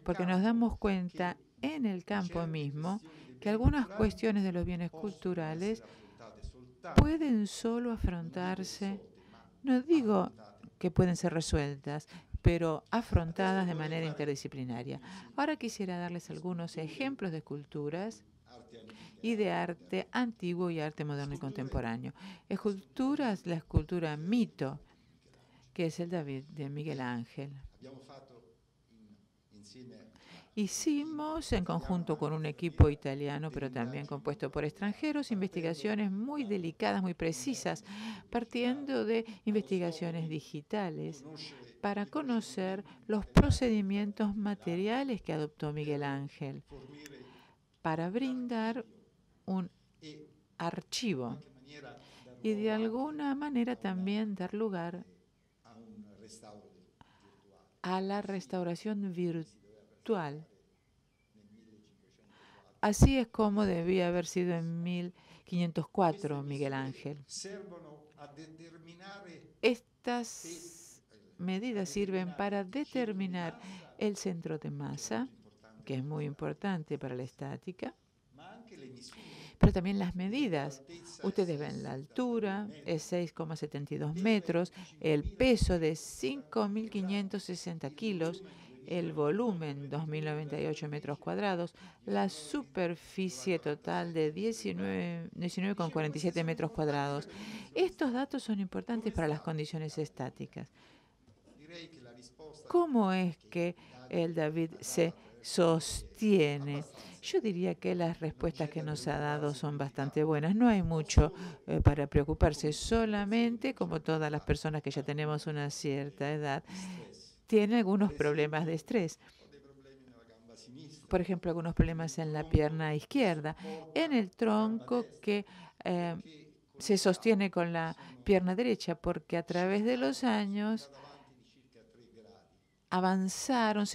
porque nos damos cuenta en el campo mismo que algunas cuestiones de los bienes culturales pueden solo afrontarse, no digo que pueden ser resueltas, pero afrontadas de manera interdisciplinaria. Ahora quisiera darles algunos ejemplos de esculturas y de arte antiguo y arte moderno y contemporáneo. Esculturas, la escultura Mito, que es el David de Miguel Ángel. Hicimos, en conjunto con un equipo italiano, pero también compuesto por extranjeros, investigaciones muy delicadas, muy precisas, partiendo de investigaciones digitales para conocer los procedimientos materiales que adoptó Miguel Ángel para brindar un archivo y de alguna manera también dar lugar a la restauración virtual. Así es como debía haber sido en 1504 Miguel Ángel. Estas medidas sirven para determinar el centro de masa, que es muy importante para la estática, pero también las medidas. Ustedes ven la altura, es 6,72 metros, el peso de 5.560 kilos, el volumen 2.098 metros cuadrados, la superficie total de 19,47 metros cuadrados. Estos datos son importantes para las condiciones estáticas. ¿Cómo es que el David se sostiene? Yo diría que las respuestas que nos ha dado son bastante buenas. No hay mucho para preocuparse. Solamente, como todas las personas que ya tenemos una cierta edad, tiene algunos problemas de estrés. Por ejemplo, algunos problemas en la pierna izquierda, en el tronco que se sostiene con la pierna derecha, porque a través de los años avanzaron,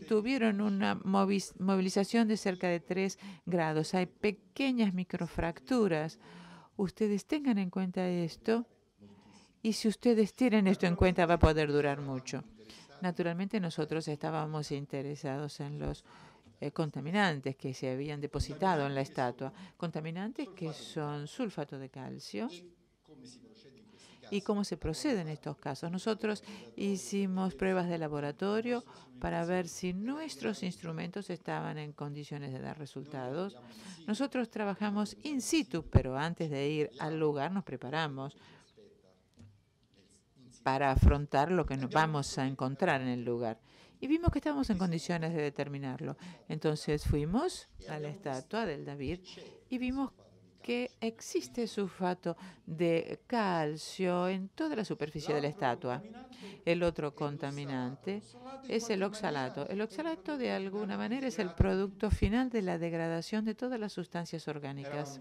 tuvieron una movilización de cerca de 3 grados. Hay pequeñas microfracturas. Ustedes tengan en cuenta esto, y si ustedes tienen esto en cuenta va a poder durar mucho. Naturalmente nosotros estábamos interesados en los contaminantes que se habían depositado en la estatua, contaminantes que son sulfato de calcio. ¿Y cómo se procede en estos casos? Nosotros hicimos pruebas de laboratorio para ver si nuestros instrumentos estaban en condiciones de dar resultados. Nosotros trabajamos in situ, pero antes de ir al lugar nos preparamos para afrontar lo que nos vamos a encontrar en el lugar. Y vimos que estábamos en condiciones de determinarlo. Entonces fuimos a la estatua del David y vimos que existe sulfato de calcio en toda la superficie de la estatua. El otro contaminante es el oxalato. El oxalato, de alguna manera, es el producto final de la degradación de todas las sustancias orgánicas.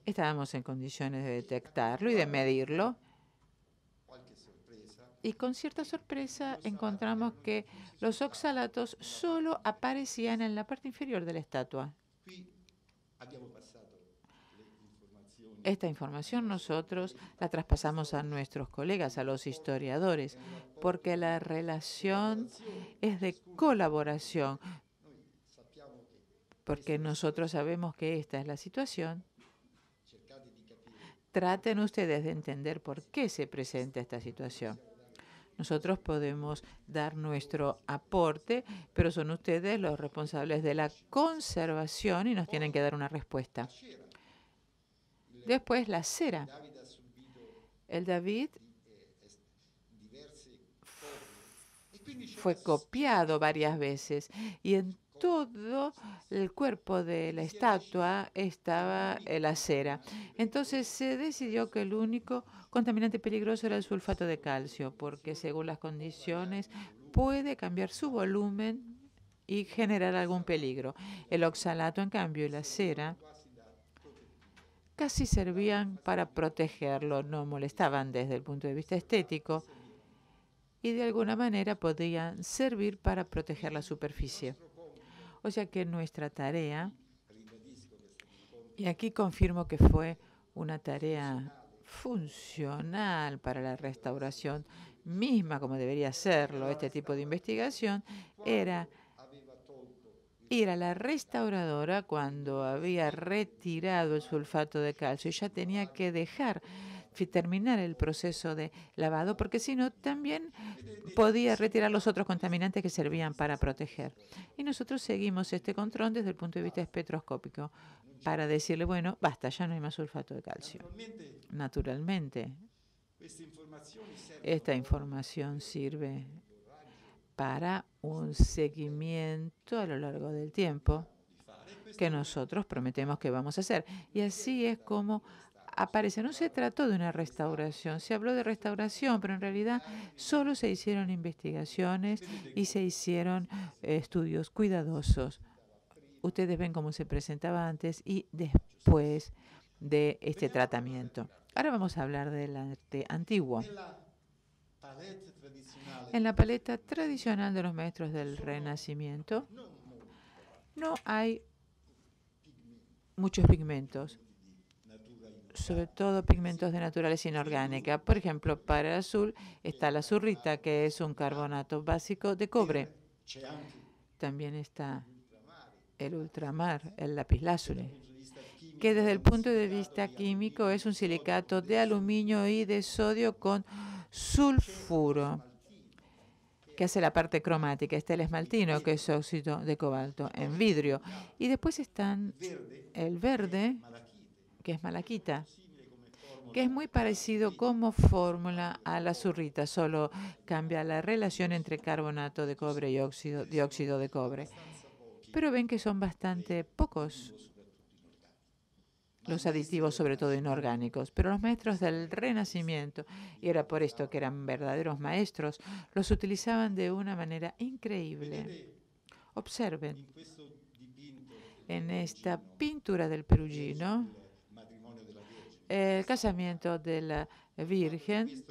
Estábamos en condiciones de detectarlo y de medirlo. Y con cierta sorpresa encontramos que los oxalatos solo aparecían en la parte inferior de la estatua. Esta información nosotros la traspasamos a nuestros colegas, a los historiadores, porque la relación es de colaboración, porque nosotros sabemos que esta es la situación. Traten ustedes de entender por qué se presenta esta situación. Nosotros podemos dar nuestro aporte, pero son ustedes los responsables de la conservación y nos tienen que dar una respuesta. Después, la cera. El David fue copiado varias veces y en todo el cuerpo de la estatua estaba la cera. Entonces se decidió que el único contaminante peligroso era el sulfato de calcio, porque según las condiciones puede cambiar su volumen y generar algún peligro. El oxalato, en cambio, y la cera casi servían para protegerlo, no molestaban desde el punto de vista estético y de alguna manera podían servir para proteger la superficie. O sea que nuestra tarea, y aquí confirmo que fue una tarea funcional para la restauración misma, como debería serlo este tipo de investigación, era ir a la restauradora cuando había retirado el sulfato de calcio y ya tenía que terminar el proceso de lavado, porque si no también podía retirar los otros contaminantes que servían para proteger. Y nosotros seguimos este control desde el punto de vista espectroscópico para decirle, bueno, basta, ya no hay más sulfato de calcio. Naturalmente, esta información sirve para un seguimiento a lo largo del tiempo que nosotros prometemos que vamos a hacer. Y así es como aparece. No se trató de una restauración, se habló de restauración, pero en realidad solo se hicieron investigaciones y se hicieron estudios cuidadosos. Ustedes ven cómo se presentaba antes y después de este tratamiento. Ahora vamos a hablar del arte antiguo. En la paleta tradicional de los maestros del Renacimiento no hay muchos pigmentos, sobre todo pigmentos de naturaleza inorgánica. Por ejemplo, para el azul está la azurrita, que es un carbonato básico de cobre. También está el ultramar, el lapislázuli, que desde el punto de vista químico es un silicato de aluminio y de sodio con sulfuro, que hace la parte cromática. Está el esmaltino, que es óxido de cobalto en vidrio. Y después están el verde, que es malaquita, que es muy parecido como fórmula a la azurrita, solo cambia la relación entre carbonato de cobre y dióxido de cobre. Pero ven que son bastante pocos los aditivos, sobre todo inorgánicos. Pero los maestros del Renacimiento, y era por esto que eran verdaderos maestros, los utilizaban de una manera increíble. Observen, en esta pintura del Perugino, el casamiento de la Virgen.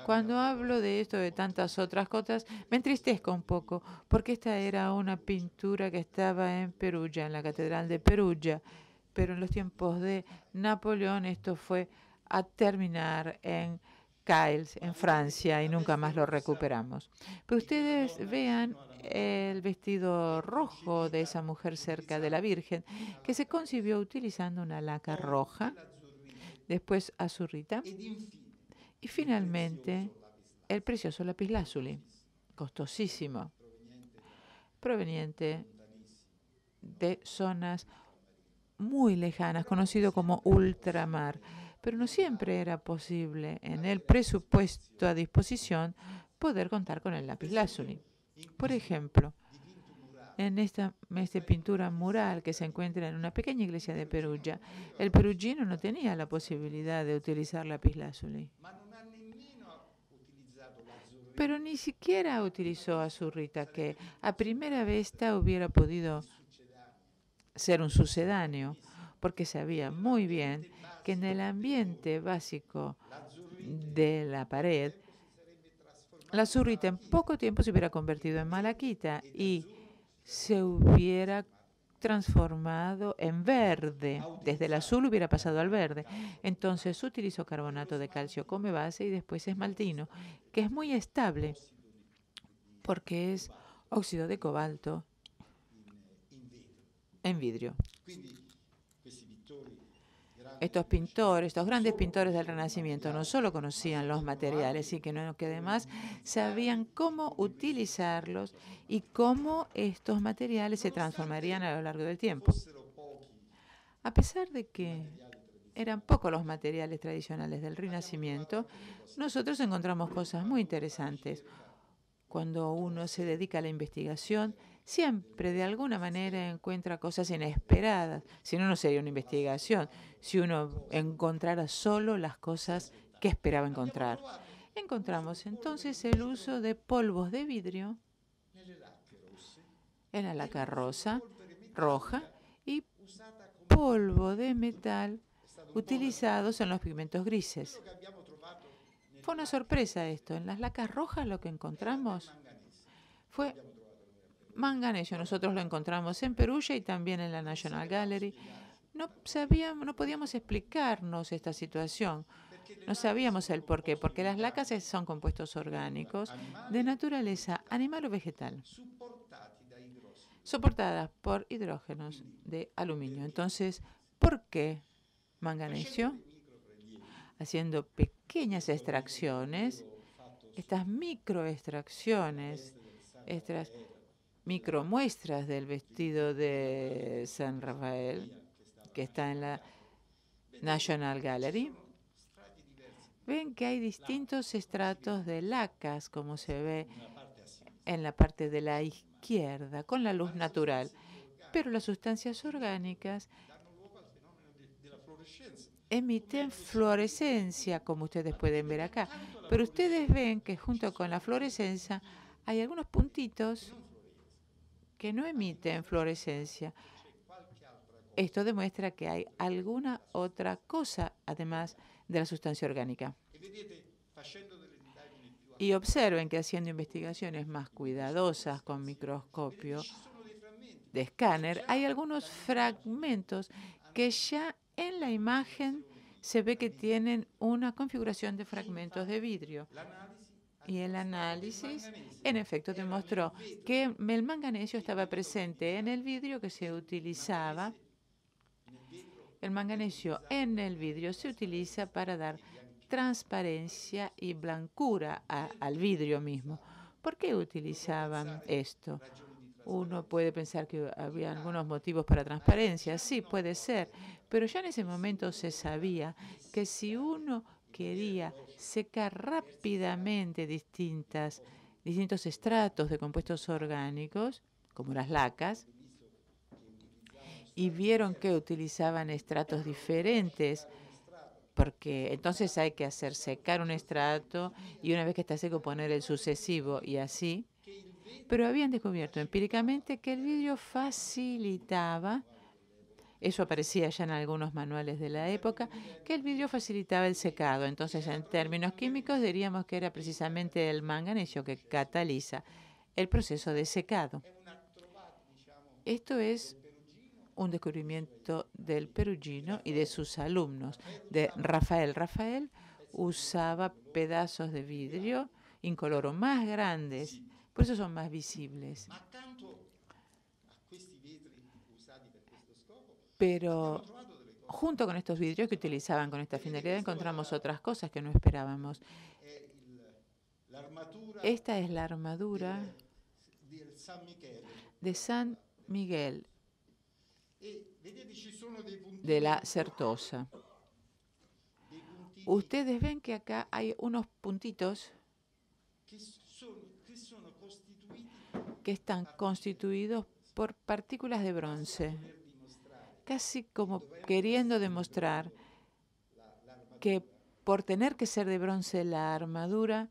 Cuando hablo de esto, de tantas otras cosas, me entristezco un poco, porque esta era una pintura que estaba en Perugia, en la Catedral de Perugia, pero en los tiempos de Napoleón esto fue a terminar en Cails, en Francia, y nunca más lo recuperamos. Pero ustedes vean el vestido rojo de esa mujer cerca de la Virgen, que se concibió utilizando una laca roja, después azurrita, y finalmente el precioso lapislázuli, costosísimo, proveniente de zonas muy lejanas, conocido como ultramar. Pero no siempre era posible en el presupuesto a disposición poder contar con el lapislázuli. Por ejemplo, en esta pintura mural que se encuentra en una pequeña iglesia de Perugia, el perugino no tenía la posibilidad de utilizar lapislázuli. Pero ni siquiera utilizó azurrita, que a primera vista hubiera podido ser un sucedáneo, porque sabía muy bien que en el ambiente básico de la pared la zurrita en poco tiempo se hubiera convertido en malaquita y se hubiera transformado en verde. Desde el azul hubiera pasado al verde. Entonces utilizó carbonato de calcio como base y después esmaltino, que es muy estable porque es óxido de cobalto en vidrio. Estos pintores, estos grandes pintores del Renacimiento, no solo conocían los materiales, sino que además sabían cómo utilizarlos y cómo estos materiales se transformarían a lo largo del tiempo. A pesar de que eran pocos los materiales tradicionales del Renacimiento, nosotros encontramos cosas muy interesantes. Cuando uno se dedica a la investigación, siempre de alguna manera encuentra cosas inesperadas. Si no, no sería una investigación. Si uno encontrara solo las cosas que esperaba encontrar. Encontramos entonces el uso de polvos de vidrio en la laca roja y polvo de metal utilizados en los pigmentos grises. Fue una sorpresa esto. En las lacas rojas lo que encontramos fue manganeso. Nosotros lo encontramos en Perugia y también en la National Gallery. No podíamos explicarnos esta situación. No sabíamos el por qué, porque las lacas son compuestos orgánicos de naturaleza animal o vegetal, soportadas por hidrógenos de aluminio. Entonces, ¿por qué manganesio? Haciendo pequeñas extracciones, estas microextracciones, estas micromuestras del vestido de San Rafael, que está en la National Gallery, ven que hay distintos estratos de lacas, como se ve en la parte de la izquierda, con la luz natural. Pero las sustancias orgánicas emiten fluorescencia, como ustedes pueden ver acá. Pero ustedes ven que junto con la fluorescencia hay algunos puntitos que no emiten fluorescencia. Esto demuestra que hay alguna otra cosa, además de la sustancia orgánica. Y observen que haciendo investigaciones más cuidadosas con microscopio de escáner, hay algunos fragmentos que ya en la imagen se ve que tienen una configuración de fragmentos de vidrio. Y el análisis, en efecto, demostró que el manganesio estaba presente en el vidrio que se utilizaba. El manganesio en el vidrio se utiliza para dar transparencia y blancura al vidrio mismo. ¿Por qué utilizaban esto? Uno puede pensar que había algunos motivos para transparencia. Sí, puede ser. Pero ya en ese momento se sabía que si uno quería secar rápidamente distintos estratos de compuestos orgánicos, como las lacas, y vieron que utilizaban estratos diferentes, porque entonces hay que hacer secar un estrato y una vez que está seco poner el sucesivo y así. Pero habían descubierto empíricamente que el vidrio facilitaba, eso aparecía ya en algunos manuales de la época, que el vidrio facilitaba el secado. Entonces, en términos químicos, diríamos que era precisamente el manganesio que cataliza el proceso de secado. Esto es un descubrimiento del Perugino y de sus alumnos, de Rafael. Rafael usaba pedazos de vidrio incoloro más grandes, por eso son más visibles. Pero junto con estos vidrios que utilizaban con esta finalidad encontramos otras cosas que no esperábamos. Esta es la armadura de San Miguel de la Certosa. Ustedes ven que acá hay unos puntitos que están constituidos por partículas de bronce, casi como queriendo demostrar que por tener que ser de bronce la armadura,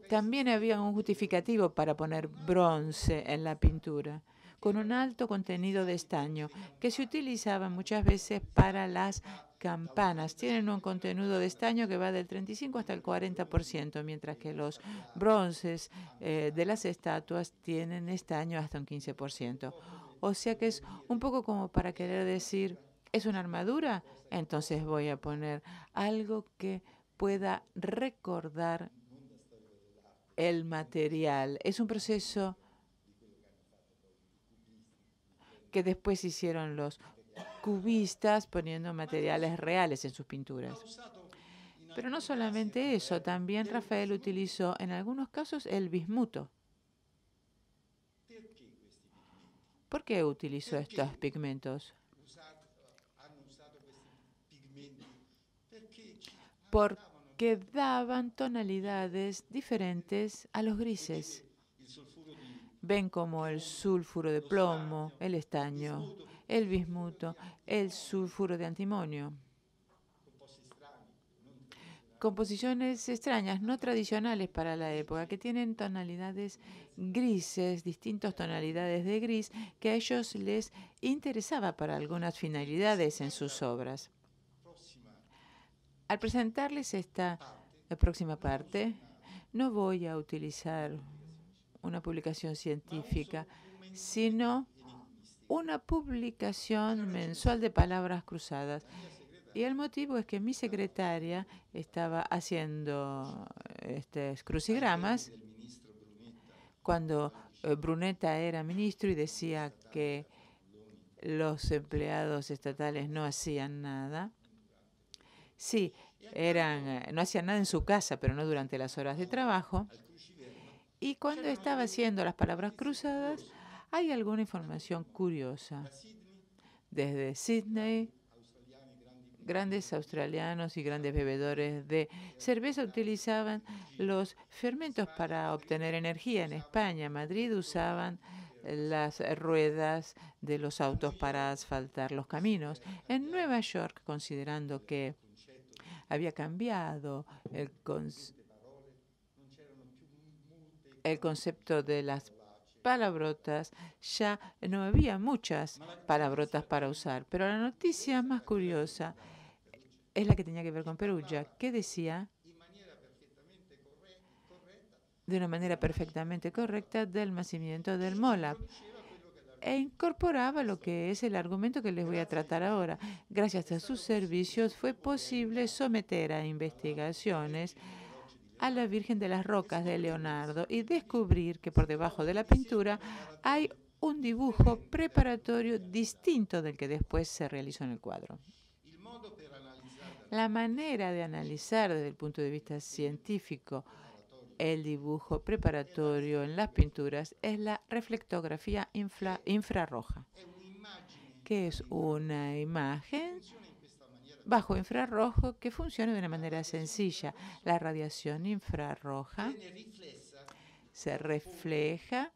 también había un justificativo para poner bronce en la pintura, con un alto contenido de estaño, que se utilizaba muchas veces para las campanas tienen un contenido de estaño que va del 35 hasta el 40%, mientras que los bronces de las estatuas tienen estaño hasta un 15%. O sea que es un poco como para querer decir, ¿es una armadura? Entonces voy a poner algo que pueda recordar el material. Es un proceso que después hicieron los cubistas poniendo materiales reales en sus pinturas. Pero no solamente eso, también Rafael utilizó en algunos casos el bismuto. ¿Por qué utilizó estos pigmentos? Porque daban tonalidades diferentes a los grises. Ven como el sulfuro de plomo, el estaño, el bismuto, el sulfuro de antimonio. Composiciones extrañas, no tradicionales para la época, que tienen tonalidades grises, distintas tonalidades de gris, que a ellos les interesaba para algunas finalidades en sus obras. Al presentarles esta próxima parte, no voy a utilizar una publicación científica, sino una publicación mensual de palabras cruzadas. Y el motivo es que mi secretaria estaba haciendo crucigramas cuando Brunetta era ministro y decía que los empleados estatales no hacían nada. Sí, no hacían nada en su casa, pero no durante las horas de trabajo. Y cuando estaba haciendo las palabras cruzadas, hay alguna información curiosa. Desde Sydney, grandes australianos y grandes bebedores de cerveza utilizaban los fermentos para obtener energía. En España, Madrid, usaban las ruedas de los autos para asfaltar los caminos. En Nueva York, considerando que había cambiado el concepto de las palabrotas, ya no había muchas palabrotas para usar. Pero la noticia más curiosa es la que tenía que ver con Perugia, que decía de una manera perfectamente correcta del nacimiento del MOLAP e incorporaba lo que es el argumento que les voy a tratar ahora. Gracias a sus servicios fue posible someter a investigaciones a la Virgen de las Rocas de Leonardo y descubrir que por debajo de la pintura hay un dibujo preparatorio distinto del que después se realizó en el cuadro. La manera de analizar desde el punto de vista científico el dibujo preparatorio en las pinturas es la reflectografía infrarroja, que es una imagen bajo infrarrojo que funciona de una manera sencilla. La radiación infrarroja se refleja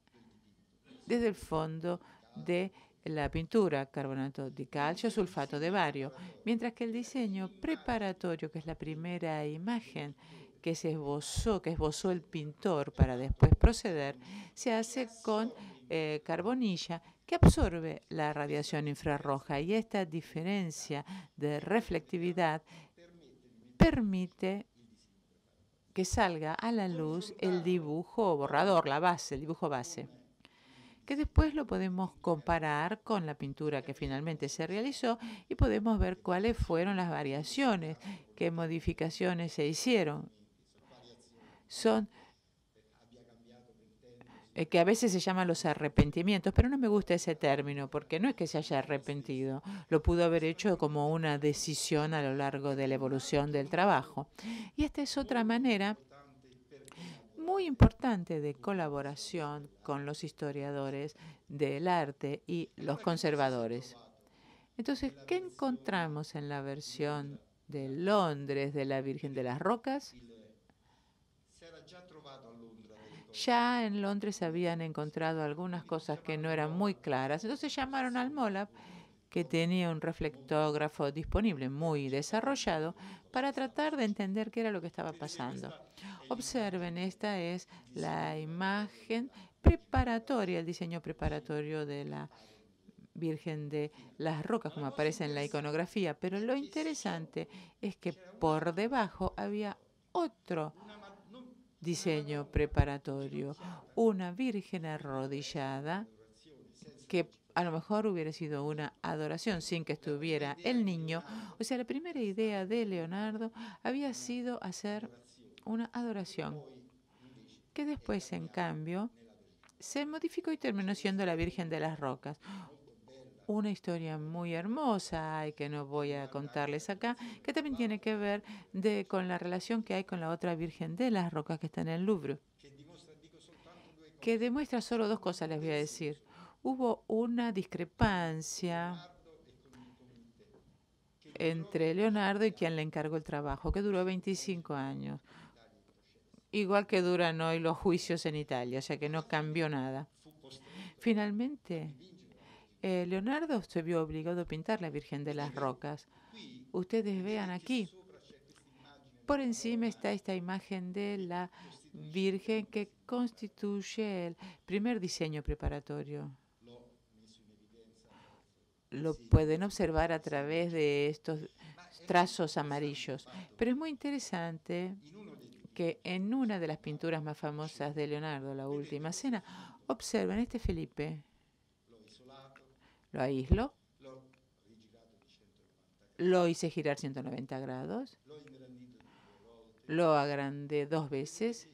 desde el fondo de la pintura, carbonato de calcio, sulfato de bario, mientras que el diseño preparatorio, que es la primera imagen que esbozó el pintor para después proceder, se hace con carbonilla que absorbe la radiación infrarroja, y esta diferencia de reflectividad permite que salga a la luz el dibujo borrador, la base, el dibujo base, que después lo podemos comparar con la pintura que finalmente se realizó y podemos ver cuáles fueron las variaciones, qué modificaciones se hicieron. Son que a veces se llaman los arrepentimientos, pero no me gusta ese término, porque no es que se haya arrepentido, lo pudo haber hecho como una decisión a lo largo de la evolución del trabajo. Y esta es otra manera muy importante de colaboración con los historiadores del arte y los conservadores. Entonces, ¿qué encontramos en la versión de Londres de la Virgen de las Rocas? Ya en Londres habían encontrado algunas cosas que no eran muy claras. Entonces llamaron al MOLAP, que tenía un reflectógrafo disponible muy desarrollado, para tratar de entender qué era lo que estaba pasando. Observen, esta es la imagen preparatoria, el diseño preparatorio de la Virgen de las Rocas, como aparece en la iconografía, pero lo interesante es que por debajo había otro diseño preparatorio, una Virgen arrodillada que a lo mejor hubiera sido una adoración sin que estuviera el niño. O sea, la primera idea de Leonardo había sido hacer una adoración, que después, en cambio, se modificó y terminó siendo la Virgen de las Rocas. Una historia muy hermosa y que no voy a contarles acá, que también tiene que ver con la relación que hay con la otra Virgen de las Rocas que está en el Louvre, que demuestra solo dos cosas, les voy a decir. Hubo una discrepancia entre Leonardo y quien le encargó el trabajo, que duró 25 años. Igual que duran hoy los juicios en Italia, o sea que no cambió nada. Finalmente, Leonardo se vio obligado a pintar la Virgen de las Rocas. Ustedes vean aquí, por encima está esta imagen de la Virgen que constituye el primer diseño preparatorio. Lo pueden observar a través de estos trazos amarillos. Pero es muy interesante que en una de las pinturas más famosas de Leonardo, La Última Cena, observen este Felipe. Lo aíslo, lo hice girar 190 grados, lo agrandé 2 veces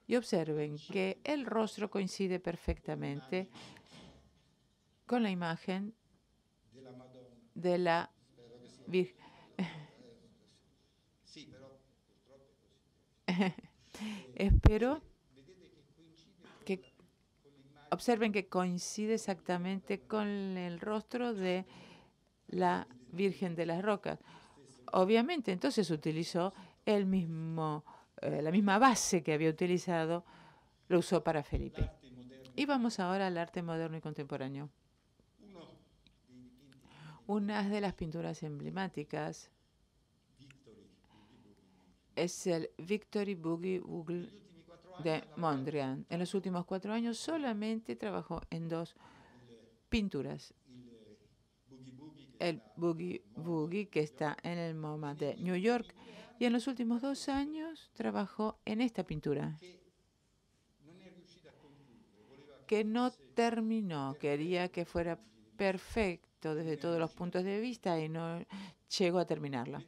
y observen que el rostro coincide perfectamente con la imagen de la Virgen. Espero que observen que coincide exactamente con el rostro de la Virgen de las Rocas. Obviamente, entonces utilizó la misma base que había utilizado, lo usó para Felipe. Y vamos ahora al arte moderno y contemporáneo. Una de las pinturas emblemáticas es el Victory Boogie Woogie de Mondrian. En los últimos 4 años solamente trabajó en 2 pinturas. El Boogie Boogie, que está en el MoMA de New York, y en los últimos 2 años trabajó en esta pintura, que no terminó. Quería que fuera perfecto desde todos los puntos de vista y no llegó a terminarla.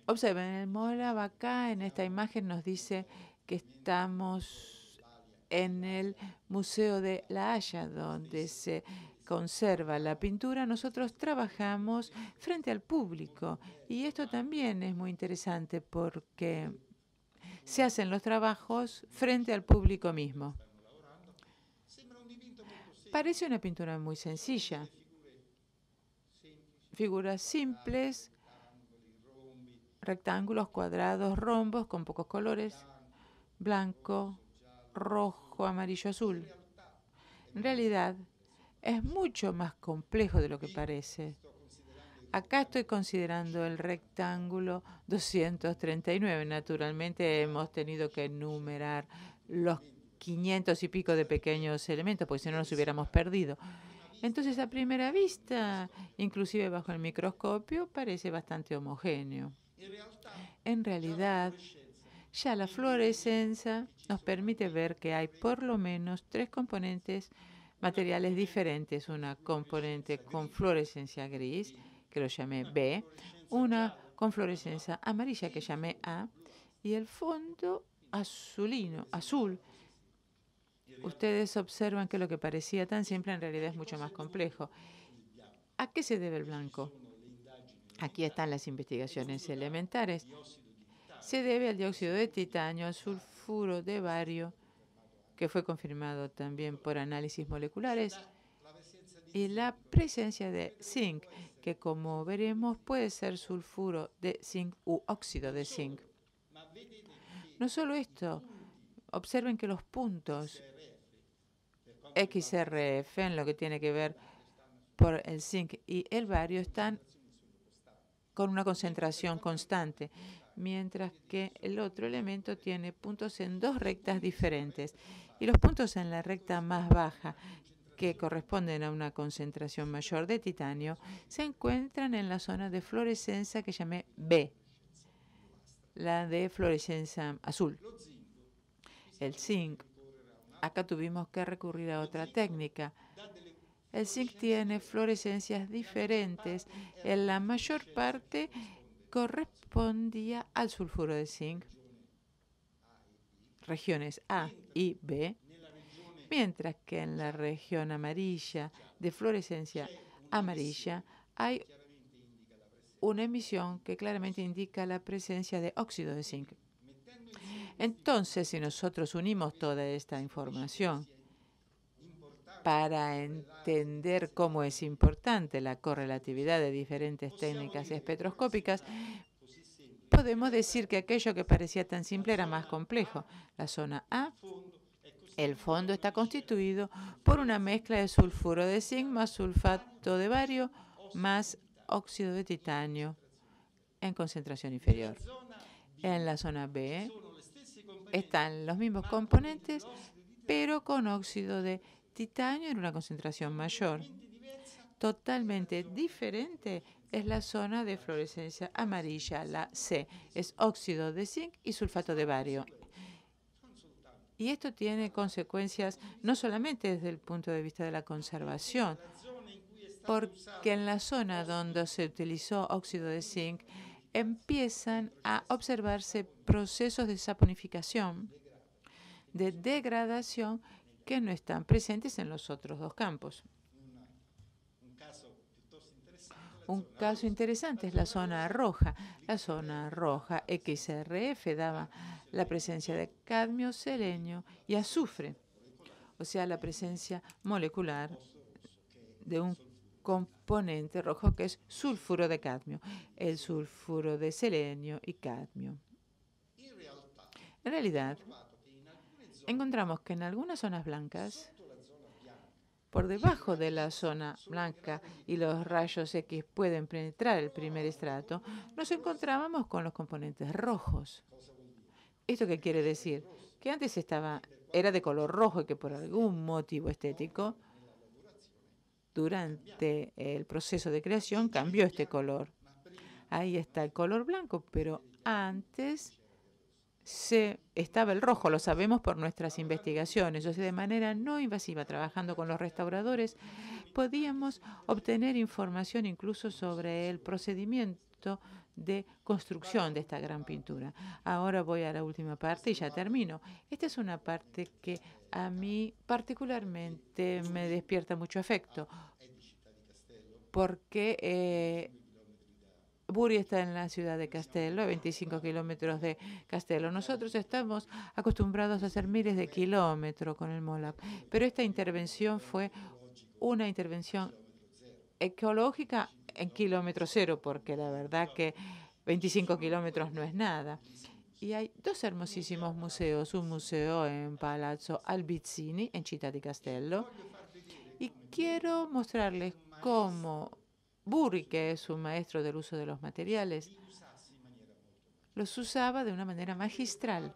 Observen, el Moab acá en esta imagen nos dice que estamos en el Museo de La Haya, donde se conserva la pintura. Nosotros trabajamos frente al público y esto también es muy interesante porque se hacen los trabajos frente al público mismo. Parece una pintura muy sencilla. Figuras simples, rectángulos, cuadrados, rombos con pocos colores, blanco, rojo, amarillo, azul. En realidad, es mucho más complejo de lo que parece. Acá estoy considerando el rectángulo 239. Naturalmente hemos tenido que enumerar los 500 y pico de pequeños elementos, porque si no nos hubiéramos perdido. Entonces, a primera vista, inclusive bajo el microscopio, parece bastante homogéneo. En realidad, ya la fluorescencia nos permite ver que hay por lo menos 3 componentes materiales diferentes. Una componente con fluorescencia gris, que lo llamé B, una con fluorescencia amarilla, que llamé A, y el fondo azul. Ustedes observan que lo que parecía tan simple en realidad es mucho más complejo. ¿A qué se debe el blanco? Aquí están las investigaciones elementares. Se debe al dióxido de titanio, al sulfuro de bario, que fue confirmado también por análisis moleculares, y la presencia de zinc, que como veremos puede ser sulfuro de zinc u óxido de zinc. No solo esto, observen que los puntos XRF, en lo que tiene que ver por el zinc y el bario, están con una concentración constante. mientras que el otro elemento tiene puntos en dos rectas diferentes. Y los puntos en la recta más baja, que corresponden a una concentración mayor de titanio, se encuentran en la zona de fluorescencia que llamé B, la de fluorescencia azul. El zinc, acá tuvimos que recurrir a otra técnica. El zinc tiene fluorescencias diferentes. En la mayor parte correspondía al sulfuro de zinc, regiones A y B, mientras que en la región amarilla, de fluorescencia amarilla, hay una emisión que claramente indica la presencia de óxido de zinc. Entonces, si nosotros unimos toda esta información para entender cómo es importante la correlatividad de diferentes técnicas espectroscópicas, podemos decir que aquello que parecía tan simple era más complejo. La zona A, el fondo está constituido por una mezcla de sulfuro de zinc más sulfato de bario más óxido de titanio en concentración inferior. En la zona B están los mismos componentes, pero con óxido de titanio en una concentración mayor. Totalmente diferente es la zona de fluorescencia amarilla, la C. Es óxido de zinc y sulfato de bario. Y esto tiene consecuencias no solamente desde el punto de vista de la conservación, porque en la zona donde se utilizó óxido de zinc empiezan a observarse procesos de saponificación, de degradación, que no están presentes en los otros dos campos. Un caso interesante es la zona roja. La zona roja XRF daba la presencia de cadmio, selenio y azufre, o sea, la presencia molecular de un componente rojo que es sulfuro de cadmio, el sulfuro de selenio y cadmio. En realidad, encontramos que en algunas zonas blancas, por debajo de la zona blanca y los rayos X pueden penetrar el primer estrato, nos encontrábamos con los componentes rojos. ¿Esto qué quiere decir? Que antes era de color rojo y que por algún motivo estético, durante el proceso de creación cambió este color. Ahí está el color blanco, pero antes estaba el rojo, lo sabemos por nuestras investigaciones. O sea, de manera no invasiva, trabajando con los restauradores, podíamos obtener información incluso sobre el procedimiento de construcción de esta gran pintura. Ahora voy a la última parte y ya termino. Esta es una parte que a mí particularmente me despierta mucho afecto, porque Buri está en la ciudad de Castello, a 25 kilómetros de Castello. Nosotros estamos acostumbrados a hacer miles de kilómetros con el MOLAP, pero esta intervención fue una intervención ecológica en kilómetro cero, porque la verdad que 25 kilómetros no es nada. Y hay dos hermosísimos museos, un museo en Palazzo Albizzini, en Città di Castello, y quiero mostrarles cómo Buri, que es un maestro del uso de los materiales, los usaba de una manera magistral.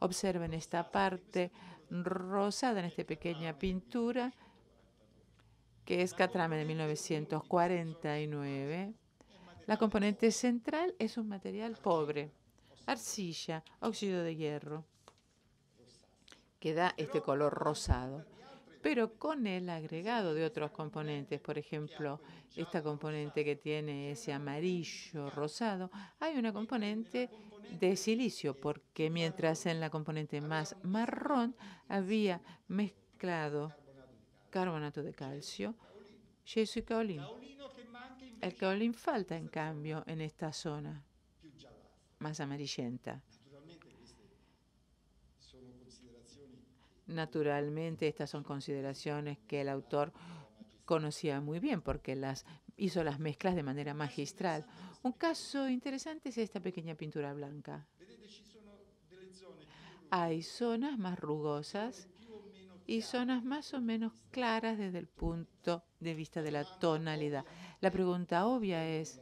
Observen esta parte rosada en esta pequeña pintura, que es Catrame de 1949. La componente central es un material pobre, arcilla, óxido de hierro, que da este color rosado, pero con el agregado de otros componentes. Por ejemplo, esta componente que tiene ese amarillo rosado, hay una componente de silicio, porque mientras en la componente más marrón había mezclado carbonato de calcio, yeso y caolín. El caolín falta, en cambio, en esta zona más amarillenta. Naturalmente, estas son consideraciones que el autor conocía muy bien porque hizo las mezclas de manera magistral. Un caso interesante es esta pequeña pintura blanca. Hay zonas más rugosas y zonas más o menos claras desde el punto de vista de la tonalidad. La pregunta obvia es,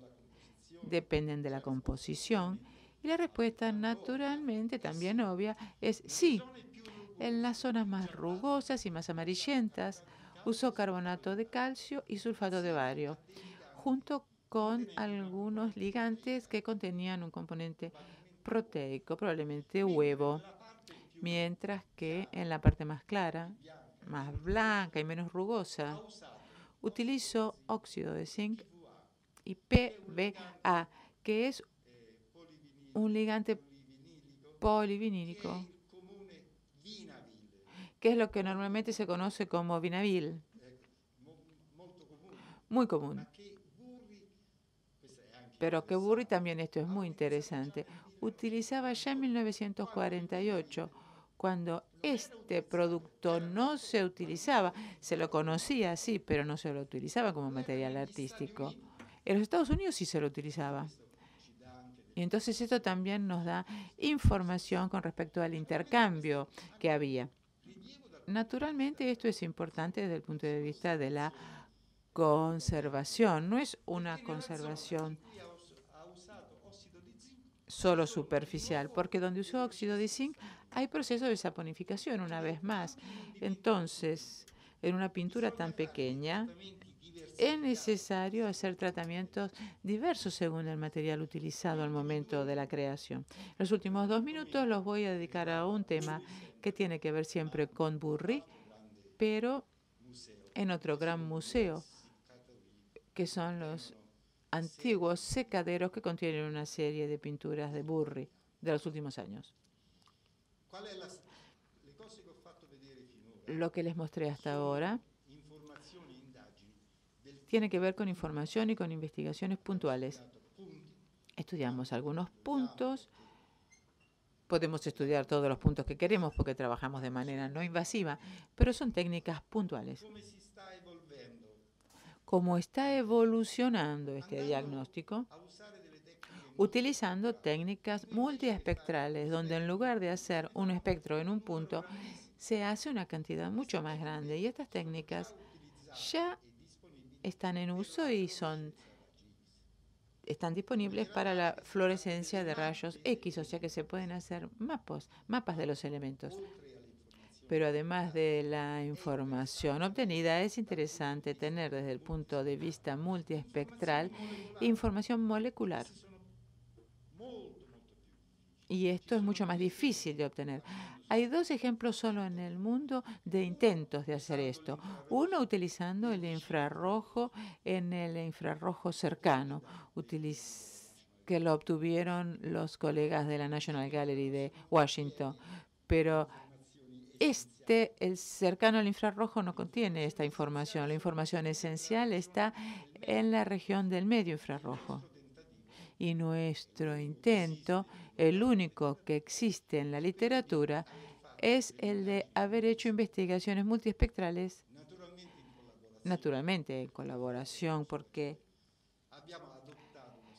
dependen de la composición Y la respuesta, naturalmente, también obvia, es sí. En las zonas más rugosas y más amarillentas, usó carbonato de calcio y sulfato de bario, junto con algunos ligantes que contenían un componente proteico, probablemente huevo, mientras que en la parte más clara, más blanca y menos rugosa, utilizó óxido de zinc y PVA, que es un ligante polivinílico, que es lo que normalmente se conoce como vinavil, muy común. Pero que Burri también, esto es muy interesante, utilizaba ya en 1948, cuando este producto no se utilizaba, se lo conocía, sí, pero no se lo utilizaba como material artístico. En los Estados Unidos sí se lo utilizaba. Y entonces esto también nos da información con respecto al intercambio que había. Naturalmente esto es importante desde el punto de vista de la conservación. No es una conservación solo superficial, porque donde usó óxido de zinc hay proceso de saponificación una vez más. Entonces, en una pintura tan pequeña, es necesario hacer tratamientos diversos según el material utilizado al momento de la creación. Los últimos 2 minutos los voy a dedicar a un tema que tiene que ver siempre con Burri, pero en otro gran museo, que son los antiguos secaderos que contienen una serie de pinturas de Burri de los últimos años. Lo que les mostré hasta ahora tiene que ver con información y con investigaciones puntuales. Estudiamos algunos puntos. Podemos estudiar todos los puntos que queremos porque trabajamos de manera no invasiva, pero son técnicas puntuales. Cómo está evolucionando este diagnóstico, utilizando técnicas multiespectrales, donde en lugar de hacer un espectro en un punto, se hace una cantidad mucho más grande. Y estas técnicas ya están en uso y están disponibles para la fluorescencia de rayos X, o sea que se pueden hacer mapas de los elementos. Pero además de la información obtenida, es interesante tener desde el punto de vista multiespectral información molecular. Y esto es mucho más difícil de obtener. Hay 2 ejemplos solo en el mundo de intentos de hacer esto. Uno utilizando el infrarrojo en el infrarrojo cercano, que lo obtuvieron los colegas de la National Gallery de Washington. Pero el cercano al infrarrojo no contiene esta información. La información esencial está en la región del medio infrarrojo. Y nuestro intento, el único que existe en la literatura, es el de haber hecho investigaciones multiespectrales, naturalmente en colaboración, porque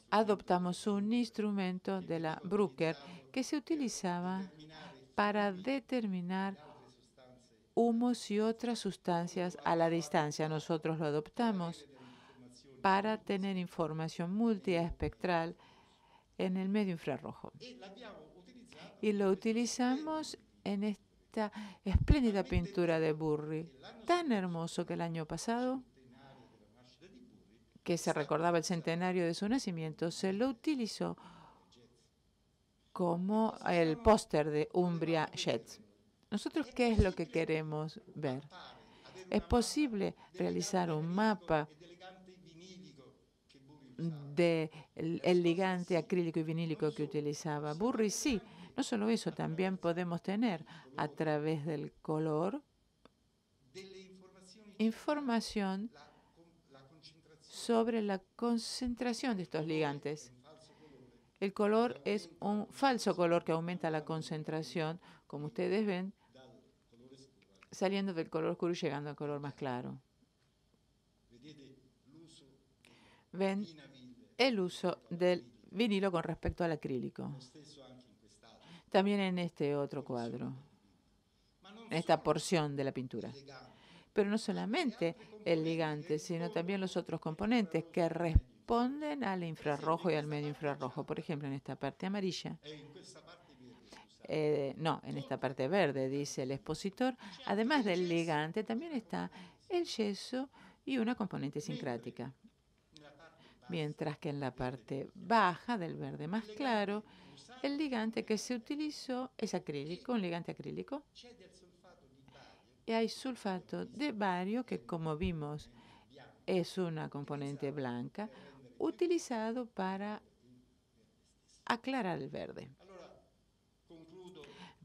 adoptamos un instrumento de la Bruker que se utilizaba para determinar humos y otras sustancias a la distancia. Nosotros lo adoptamos para tener información multiespectral en el medio infrarrojo. Y lo utilizamos en esta espléndida pintura de Burri, tan hermoso que el año pasado, que se recordaba el centenario de su nacimiento, se lo utilizó como el póster de Umbria Jets. Nosotros, ¿qué es lo que queremos ver? ¿Es posible realizar un mapa del ligante acrílico y vinílico que utilizaba Burri? Sí. No solo eso, también podemos tener a través del color información sobre la concentración de estos ligantes. El color es un falso color que aumenta la concentración, como ustedes ven, saliendo del color oscuro y llegando al color más claro. Ven el uso del vinilo con respecto al acrílico. También en este otro cuadro, en esta porción de la pintura. Pero no solamente el ligante, sino también los otros componentes que corresponden al infrarrojo y al medio infrarrojo. Por ejemplo, en esta parte amarilla. No, en esta parte verde, dice el expositor. Además del ligante, también está el yeso y una componente sincrática. Mientras que en la parte baja del verde más claro, el ligante que se utilizó es acrílico, un ligante acrílico. Y hay sulfato de bario, que como vimos es una componente blanca, utilizado para aclarar el verde.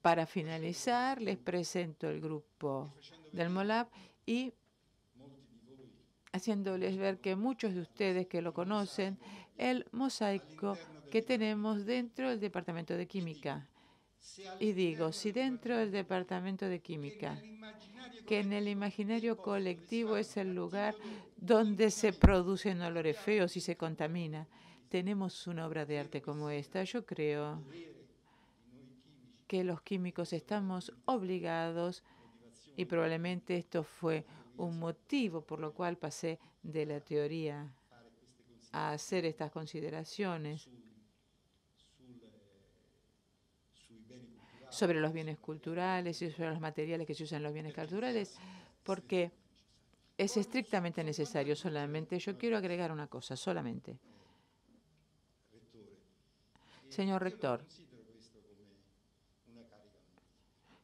Para finalizar, les presento el grupo del MOLAB y haciéndoles ver que muchos de ustedes que lo conocen, el mosaico que tenemos dentro del Departamento de Química. Y digo, si dentro del Departamento de Química, que en el imaginario colectivo es el lugar donde se producen olores feos y se contamina, tenemos una obra de arte como esta, yo creo que los químicos estamos obligados, y probablemente esto fue un motivo por lo cual pasé de la teoría a hacer estas consideraciones sobre los bienes culturales y sobre los materiales que se usan en los bienes culturales, porque es estrictamente necesario. Solamente yo quiero agregar una cosa, solamente. Señor rector,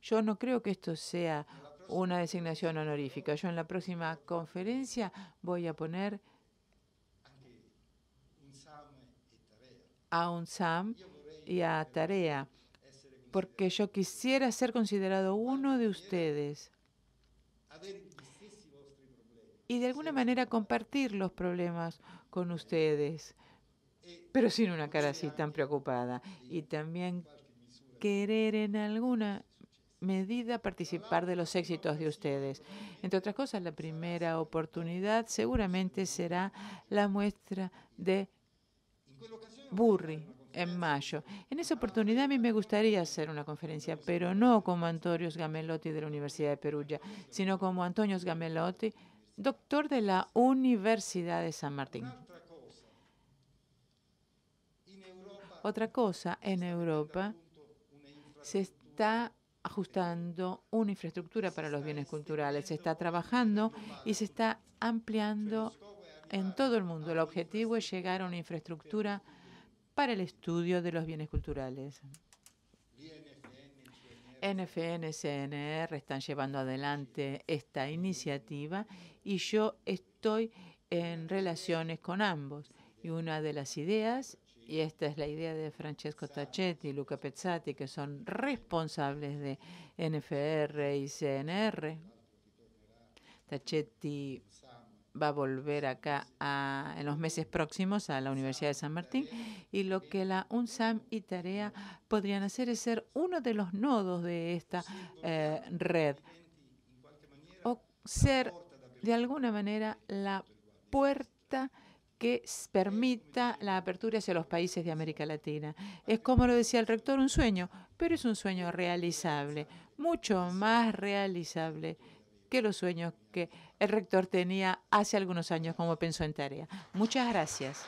yo no creo que esto sea una designación honorífica. Yo en la próxima conferencia voy a poner a UNSAM y a Tarea, porque yo quisiera ser considerado uno de ustedes y de alguna manera compartir los problemas con ustedes, pero sin una cara así tan preocupada, y también querer en alguna medida participar de los éxitos de ustedes. Entre otras cosas, la primera oportunidad seguramente será la muestra de Burri en mayo. En esa oportunidad a mí me gustaría hacer una conferencia, pero no como Antonio Sgamelotti de la Universidad de Perugia, sino como Antonio Sgamelotti, doctor de la Universidad de San Martín. Otra cosa, en Europa se está ajustando una infraestructura para los bienes culturales. Se está trabajando y se está ampliando en todo el mundo. El objetivo es llegar a una infraestructura para el estudio de los bienes culturales. NFN y CNR están llevando adelante esta iniciativa y yo estoy en relaciones con ambos. Y una de las ideas, y esta es la idea de Francesco Tacchetti y Luca Pezzati, que son responsables de NFR y CNR. Tacchetti va a volver acá en los meses próximos a la Universidad de San Martín, y lo que la UNSAM y Tarea podrían hacer es ser uno de los nodos de esta red, o ser de alguna manera la puerta que permita la apertura hacia los países de América Latina. Es, como lo decía el rector, un sueño, pero es un sueño realizable, mucho más realizable que los sueños que el rector tenía hace algunos años como pensó en Tarea. Muchas gracias.